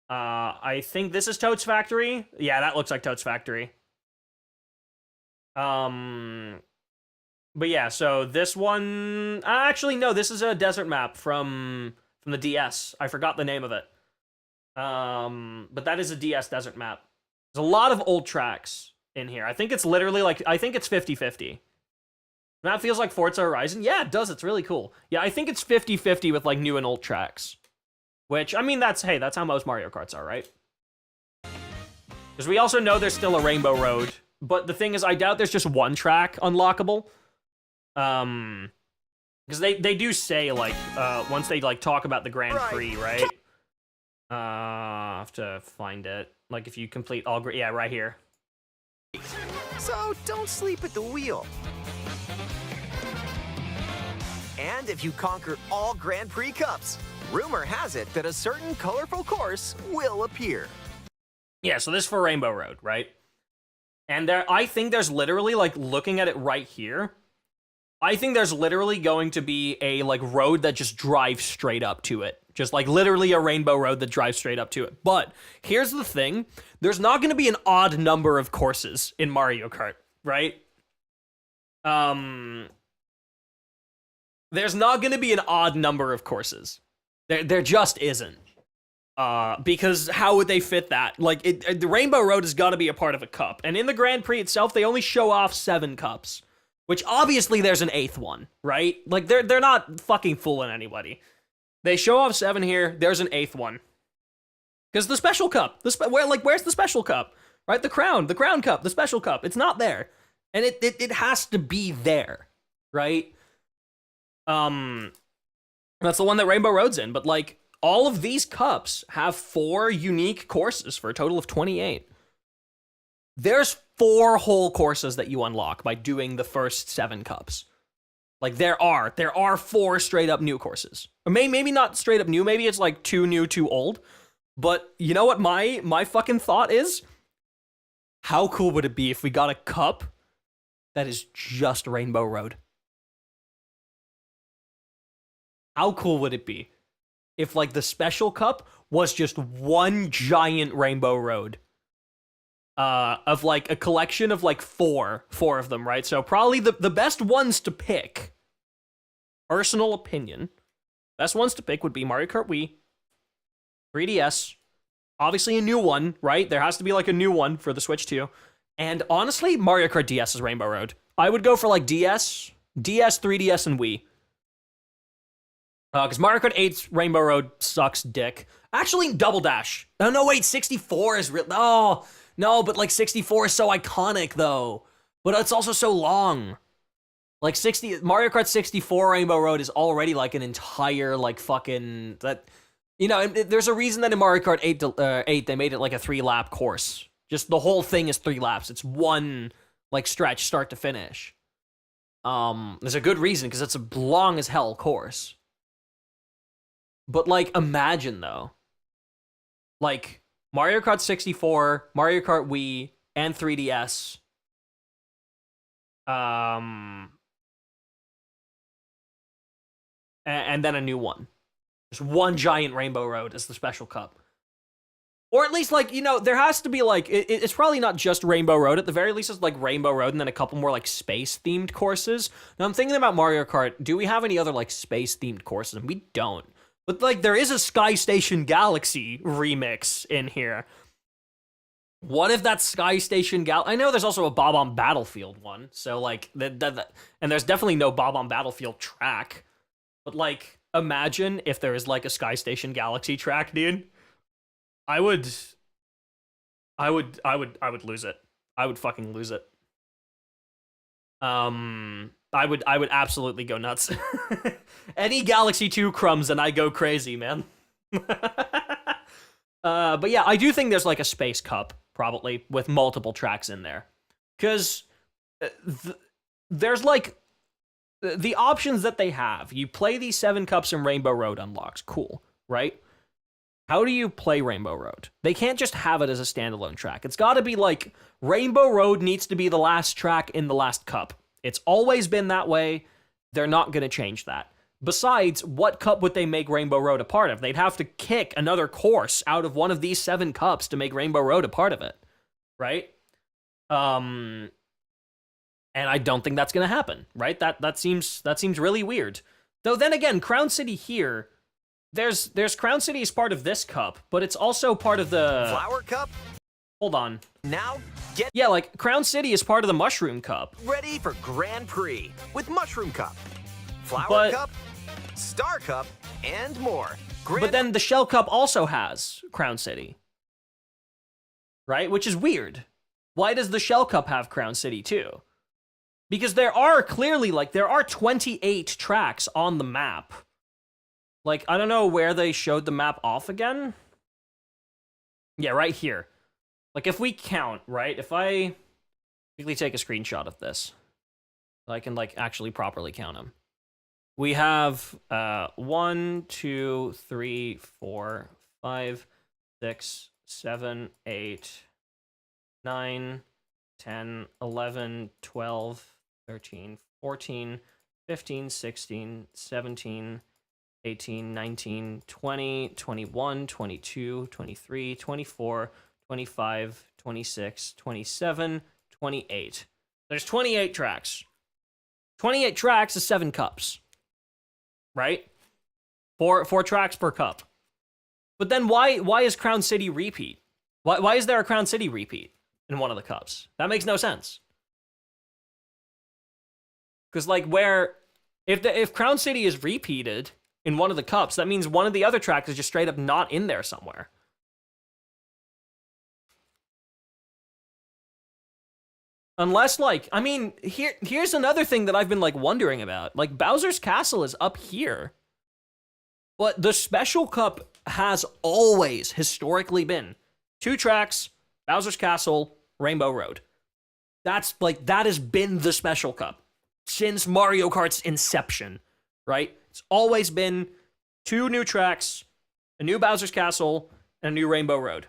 I think this is Toad's Factory. Yeah, that looks like Toad's Factory. But yeah, so this one... Actually, no, this is a desert map from the DS. I forgot the name of it. But that is a DS desert map. There's a lot of old tracks in here. I think it's literally like... I think it's 50-50. That feels like Forza Horizon. Yeah, it does. It's really cool. Yeah, I think it's 50-50 with like new and old tracks. Which, I mean, that's how most Mario Karts are, right? Because we also know there's still a Rainbow Road. But the thing is, I doubt there's just one track unlockable. Because they do say, like, once they, like, talk about the Grand Prix, right? I have to find it. Like, if you complete all... Yeah, right here. So don't sleep at the wheel. And if you conquer all Grand Prix Cups, rumor has it that a certain colorful course will appear. Yeah, so this is for Rainbow Road, right? And I think there's literally, like, looking at it right here, I think there's literally going to be a, like, road that just drives straight up to it. Just, like, literally a rainbow road that drives straight up to it. But here's the thing. There's not going to be an odd number of courses in Mario Kart, right? There's not going to be an odd number of courses. There just isn't. Because how would they fit that? Like, the Rainbow Road has got to be a part of a cup. And in the Grand Prix itself, they only show off 7 cups. Which, obviously, there's an 8th one, right? Like, they're not fucking fooling anybody. They show off 7 here, there's an 8th one. Because the special cup, where's the special cup? Right? The crown cup, the special cup, it's not there. And it has to be there, right? That's the one that Rainbow Road's in, but, like, all of these cups have 4 unique courses for a total of 28. There's 4 whole courses that you unlock by doing the first 7 cups. Like, there are 4 straight up new courses. Or maybe not straight up new, maybe it's like 2 new, 2 old. But you know what my fucking thought is? How cool would it be if we got a cup that is just Rainbow Road? How cool would it be if, like, the special cup was just one giant Rainbow Road? Of, like, a collection of, like, four of them, right? So probably the best ones to pick, personal opinion, best ones to pick would be Mario Kart Wii, 3DS, obviously a new one, right? There has to be, like, a new one for the Switch too. And honestly, Mario Kart DS is Rainbow Road. I would go for, like, DS, 3DS, and Wii. Because Mario Kart 8's Rainbow Road sucks dick. Actually, Double Dash. Oh, no, wait, 64 is real. Oh, no, but, like, 64 is so iconic, though. But it's also so long. Like, Mario Kart 64 Rainbow Road is already, like, an entire, like, fucking... that. You know, there's a reason that in Mario Kart 8 they made it, like, a 3-lap course. Just the whole thing is 3 laps. It's one, like, stretch, start to finish. There's a good reason, because it's a long as hell course. But, like, imagine, though. Like, Mario Kart 64, Mario Kart Wii, and 3DS. And then a new one. Just one giant Rainbow Road as the special cup. Or at least, like, you know, there has to be, like, it's probably not just Rainbow Road. At the very least, it's, like, Rainbow Road and then a couple more, like, space-themed courses. Now, I'm thinking about Mario Kart. Do we have any other, like, space-themed courses? And we don't. But, like, there is a Sky Station Galaxy remix in here. What if that Sky Station I know there's also a Bob on Battlefield one. So, like, and there's definitely no Bob on Battlefield track. But, like, imagine if there is, like, a Sky Station Galaxy track, dude. I would lose it. I would fucking lose it. I would absolutely go nuts. Any Galaxy 2 crumbs and I go crazy, man. But yeah, I do think there's, like, a Space Cup, probably, with multiple tracks in there. Because there's, like, the options that they have. You play these 7 cups and Rainbow Road unlocks. Cool, right? How do you play Rainbow Road? They can't just have it as a standalone track. It's got to be, like, Rainbow Road needs to be the last track in the last cup. It's always been that way. They're not going to change that. Besides, what cup would they make Rainbow Road a part of? They'd have to kick another course out of one of these 7 cups to make Rainbow Road a part of it, right? And I don't think that's going to happen, right? That seems really weird. Though then again, Crown City here, there's Crown City as part of this cup, but it's also part of the Flower Cup? Hold on. Now get like, Crown City is part of the Mushroom Cup. ready for Grand Prix with Mushroom Cup, Flower Cup, Star Cup, and more. But then the Shell Cup also has Crown City. Right? Which is weird. Why does the Shell Cup have Crown City too? Because there are clearly, like, there are 28 tracks on the map. Like, I don't know where they showed the map off again. Yeah, right here. Like, if we count, right? If I quickly take a screenshot of this, so I can, like, actually properly count them. We have 1, 2, 3, 4, 5, 6, 7, 8, 9, 10, 11, 12, 13, 14, 15, 16, 17, 18, 19, 20, 21, 22, 23, 24, 25, 26, 27, 28. There's 28 tracks. 28 tracks is 7 cups. Right? Four tracks per cup. But then why is Crown City repeat? Why is there a Crown City repeat in one of the cups? That makes no sense. Because like if Crown City is repeated in one of the cups, that means one of the other tracks is just straight up not in there somewhere. Unless, like, I mean, here's another thing that I've been, like, wondering about. Like, Bowser's Castle is up here. But the Special Cup has always, historically been 2 tracks, Bowser's Castle, Rainbow Road. That's, like, that has been the Special Cup since Mario Kart's inception, right? It's always been 2 new tracks, a new Bowser's Castle, and a new Rainbow Road.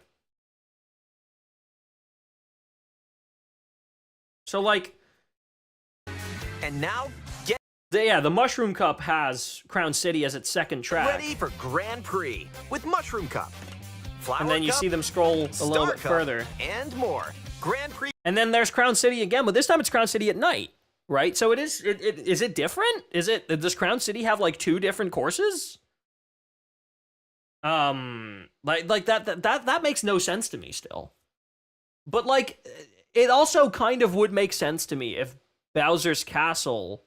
So, like... And now, the Mushroom Cup has Crown City as its second track. ready for Grand Prix with Mushroom Cup, Flower And then you Cup, see them scroll a little Star bit Cup, further. and more. Grand Prix. And then there's Crown City again, but this time it's Crown City at night, right? So is it different? Does Crown City have like 2 different courses? Like that makes no sense to me still. But like, it also kind of would make sense to me if Bowser's Castle,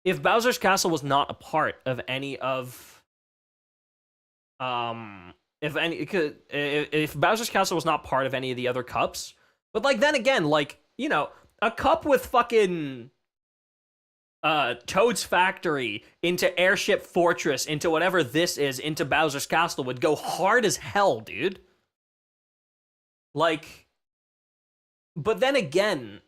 if Bowser's Castle was not a part of any of, if Bowser's Castle was not part of any of the other cups, but like then again, like, you know, a cup with fucking Toad's Factory into Airship Fortress into whatever this is into Bowser's Castle would go hard as hell, dude. Like, but then again,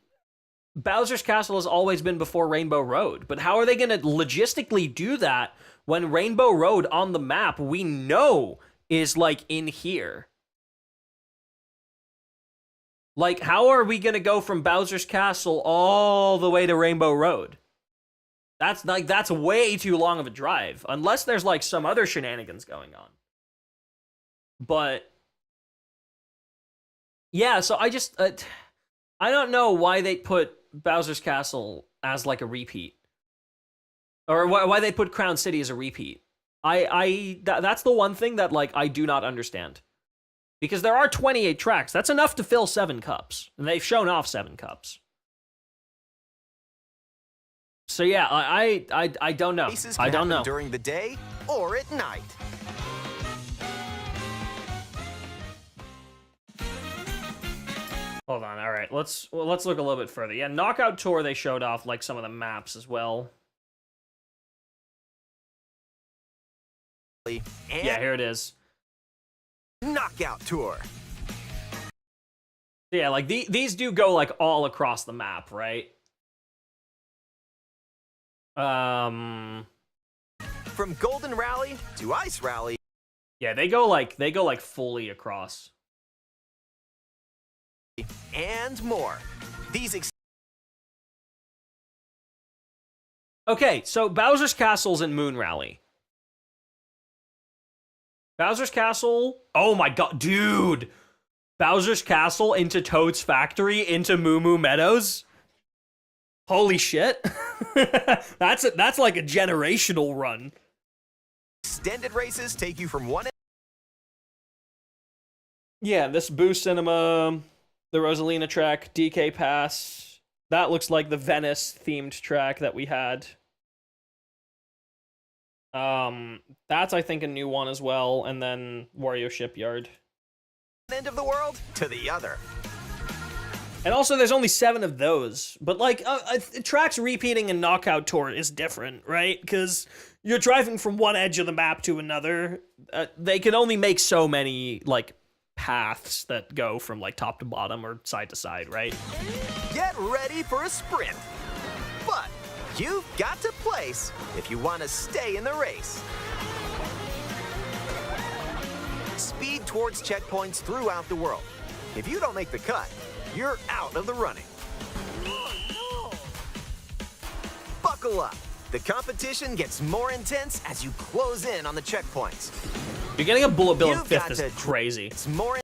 Bowser's Castle has always been before Rainbow Road, but how are they going to logistically do that when Rainbow Road on the map we know is like in here? Like, how are we going to go from Bowser's Castle all the way to Rainbow Road? That's way too long of a drive, unless there's like some other shenanigans going on. But yeah, so I just I don't know why they put Bowser's Castle as like a repeat, or why they put Crown City as a repeat. That's the one thing that like I do not understand, because there are 28 tracks. That's enough to fill 7 cups, and they've shown off 7 cups. So yeah, I don't know. Races I can don't happen know. during the day or at night. Hold on. All right, let's look a little bit further. Yeah, Knockout Tour, they showed off like some of the maps as well. And Yeah, here it is. Knockout Tour. Yeah, like these do go like all across the map, right? From Golden Rally to Ice Rally. Yeah, they go like fully across. And more. Okay, so Bowser's Castle's in Moon Rally. Bowser's Castle, oh my god, dude! Bowser's Castle into Toad's Factory into Moo Moo Meadows? Holy shit. That's like a generational run. Extended races take you from one end. Yeah, this Boo Cinema, the Rosalina track, DK Pass. That looks like the Venice themed track that we had. That's I think a new one as well, and then Wario Shipyard. End of the world to the other. And also, there's only 7 of those. But, like, tracks repeating in Knockout Tour is different, right? Because you're driving from one edge of the map to another. They can only make so many, like, paths that go from, like, top to bottom or side to side, right? Get ready for a sprint. But you've got to place if you want to stay in the race. Speed towards checkpoints throughout the world. If you don't make the cut, you're out of the running. Buckle up. The competition gets more intense as you close in on the checkpoints. You're getting a bullet bill in You've 5th got is to crazy. It's more.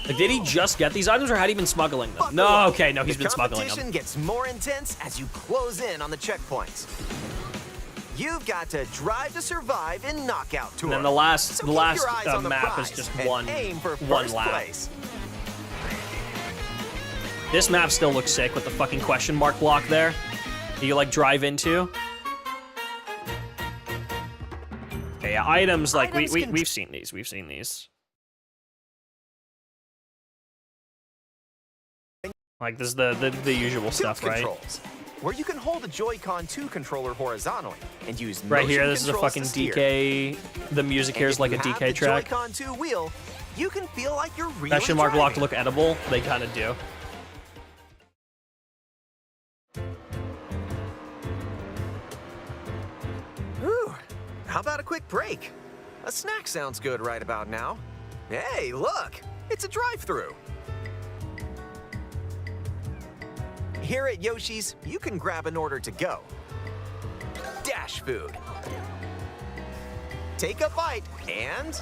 Like, did he just get these items, or had he been smuggling them? No, okay, no, he's been smuggling The competition them. gets more intense as you close in on the checkpoints. You've got to drive to survive in Knockout Tour. And then the last So keep your eyes on the map is prize just and one aim for one first lap. place. This map still looks sick with the fucking question mark block there. That you like drive into. Okay, yeah, items like Items can- we've seen these. We've seen these. Like this is the usual stuff, Tilt right? controls, where you can hold a Joy-Con 2 controller horizontally and use Right here, motion this is a controls fucking to steer. DK. The music here And is if like a you have DK the track. Joy-Con 2 wheel, you can feel like you're really Question mark block driving. look edible. They kind of do. Ooh, how about a quick break? A snack sounds good right about now. Hey, look, it's a drive-thru. Here at Yoshi's, you can grab an order to go. Dash food. Take a bite, and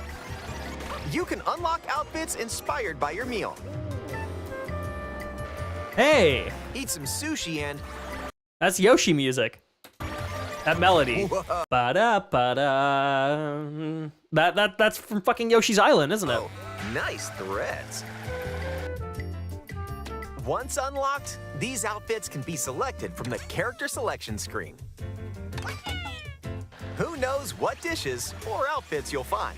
you can unlock outfits inspired by your meal. Hey, Eat some sushi and that's Yoshi music. That melody. Whoa. Ba-da, ba-da. That's from fucking Yoshi's Island, isn't it? Oh, nice threads. Once unlocked, these outfits can be selected from the character selection screen. Who knows what dishes or outfits you'll find?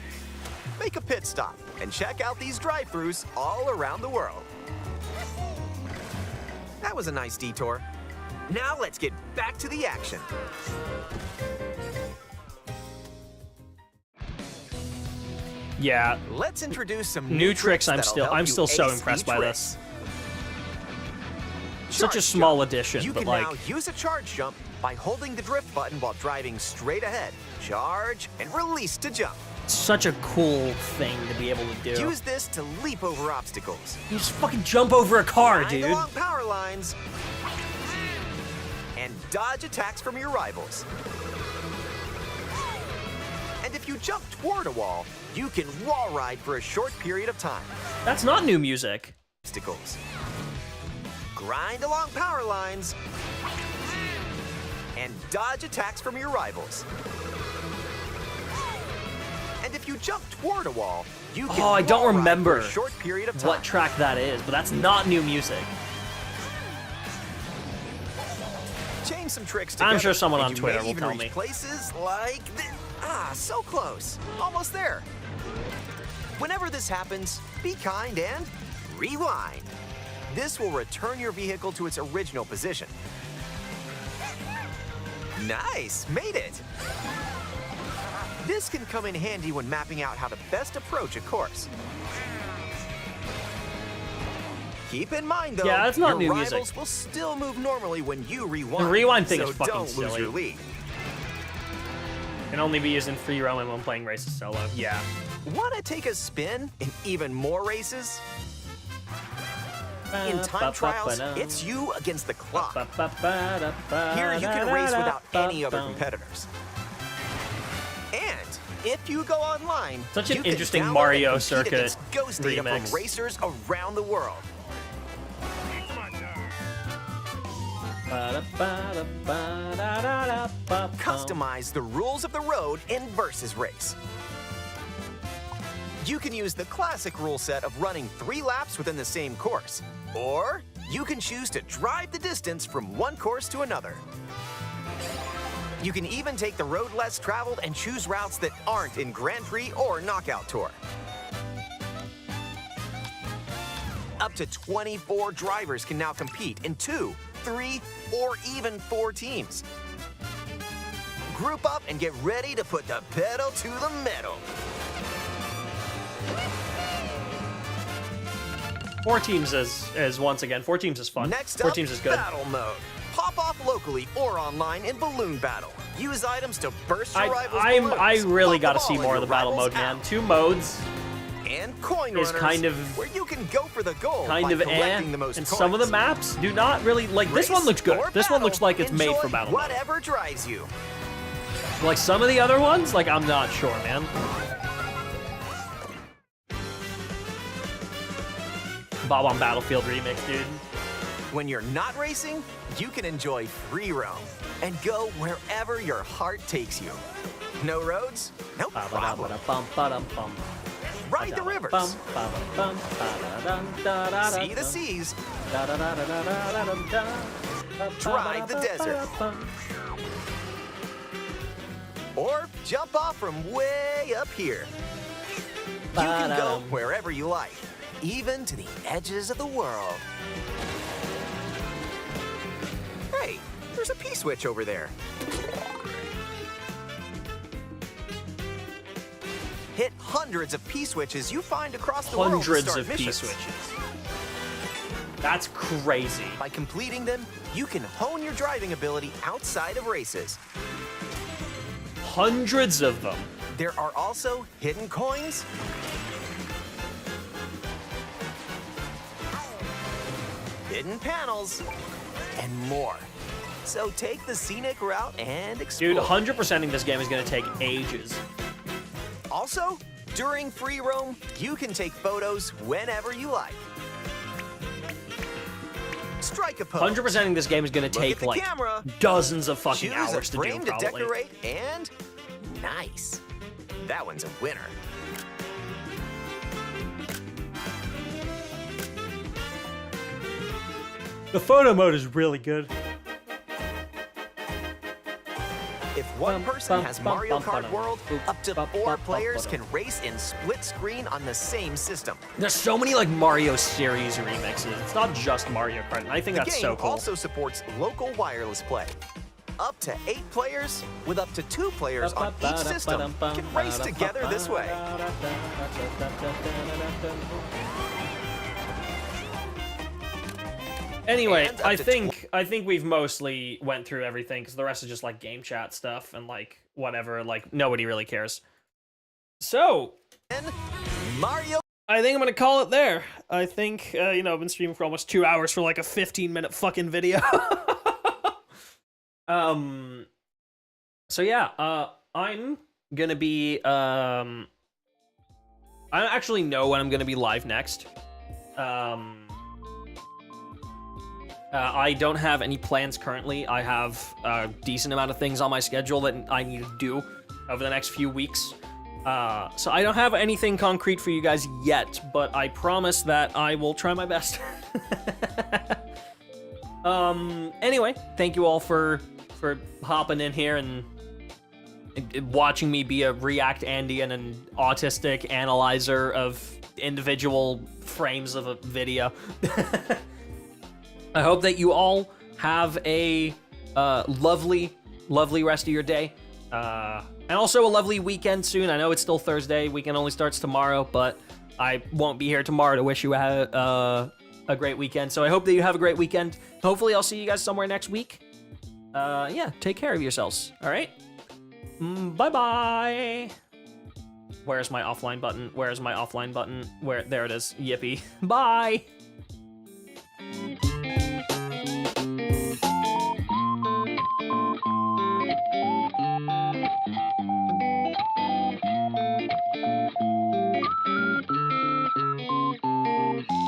Make a pit stop and check out these drive-thrus all around the world. That was a nice detour. Now let's get back to the action. Yeah. Let's introduce some New tricks. that'll help I'm you still so ace impressed each by race. this. Such a Charge small jump. addition, You but can like now use a charge jump by holding the drift button while driving straight ahead. Charge and release to jump. such a cool thing to be able to do. Use this to leap over obstacles. You just fucking jump over a car, Grind dude. along power lines. And dodge attacks from your rivals. And if you jump toward a wall, you can wall ride for a short period of time. That's not new music. Obstacles. Grind along power lines. And dodge attacks from your rivals. And if you jump toward a wall, you can Oh, I don't wall ride remember for a short period of time. what track that is, but that's not new music. Change some tricks I'm together, sure someone and on you Twitter may will even tell reach me. places like so close. Almost there. Whenever this happens, be kind and rewind. This will return your vehicle to its original position. Nice, made it. This can come in handy when mapping out how to best approach a course. Keep in mind, though, Yeah, that's not your new music. rivals will still move normally when you rewind. The rewind thing so is fucking don't lose silly. your lead. Can only be used in free roam and when playing races solo. Yeah. Want to take a spin in even more races? In time trials, it's you against the clock. Here, you can race without any other competitors. And if you go online, Such an you can interesting download Mario and compete Circuit against Ghost data remix. from racers around the world. Customize the rules of the road in Versus Race. You can use the classic rule set of running 3 laps within the same course, or you can choose to drive the distance from one course to another. You can even take the road less traveled and choose routes that aren't in Grand Prix or Knockout Tour. Up to 24 drivers can now compete in 2, 3, or even 4 teams. Group up and get ready to put the pedal to the metal. 4 teams is once again, 4 teams is fun. Next 4 up, teams is good. battle mode. Pop off locally or online in balloon battle. Use items to burst your rivals' balloons. I really Pop gotta the see ball more in of the your battle rivals' mode, man. out. 2 modes, And coin is runners, kind of- where you can go for the goal kind by of collecting the most and coins. some of the maps do not really, like, this one Race looks good. or This one looks battle, like it's made for enjoy battle mode. whatever drives you. Like, some of the other ones, like, I'm not sure, man. Bob on Battlefield remix, dude. When you're not racing, you can enjoy free roam and go wherever your heart takes you. No roads? No problem. Ride the rivers. See the seas. Drive the desert. Or jump off from way up here. You can go wherever you like, even to the edges of the world. Hey, there's a P-switch over there. Hit hundreds of P-switches you find across the world to Hundreds start of missions. P-switches. That's crazy. By completing them, you can hone your driving ability outside of races. Hundreds of them. There are also hidden coins, hidden panels, and more. So take the scenic route and explore. Dude, 100%ing this game is gonna take ages. Also, during free roam, you can take photos whenever you like. Strike a pose. 100%ing this game is gonna Look take at the like camera. dozens of fucking Choose hours a to do, frame probably. to decorate, and nice. That one's a winner. The photo mode is really good. If one person has Mario Kart World, up to 4 players can race in split screen on the same system. There's so many like Mario series remixes. It's not just Mario Kart, and I think The that's game so cool. also supports local wireless play. Up to 8 players, with up to 2 players on each system, can race together this way. Anyway, And up I to think we've mostly went through everything because the rest is just like game chat stuff and like whatever. Like nobody really cares. So And Mario. I think I'm gonna call it there. I think I've been streaming for almost 2 hours for like a 15-minute fucking video. So yeah, I'm gonna be I don't actually know when I'm gonna be live next. I don't have any plans currently. I have a decent amount of things on my schedule that I need to do over the next few weeks. So I don't have anything concrete for you guys yet, but I promise that I will try my best. Anyway, thank you all for hopping in here and watching me be a React Andy and an autistic analyzer of individual frames of a video. I hope that you all have a lovely rest of your day. And also a lovely weekend soon. I know it's still Thursday. Weekend only starts tomorrow, but I won't be here tomorrow to wish you a great weekend. So I hope that you have a great weekend. Hopefully I'll see you guys somewhere next week. Yeah, take care of yourselves. All right? Bye-bye. Where's my offline button? Where's my offline button? There it is. Yippee. Bye.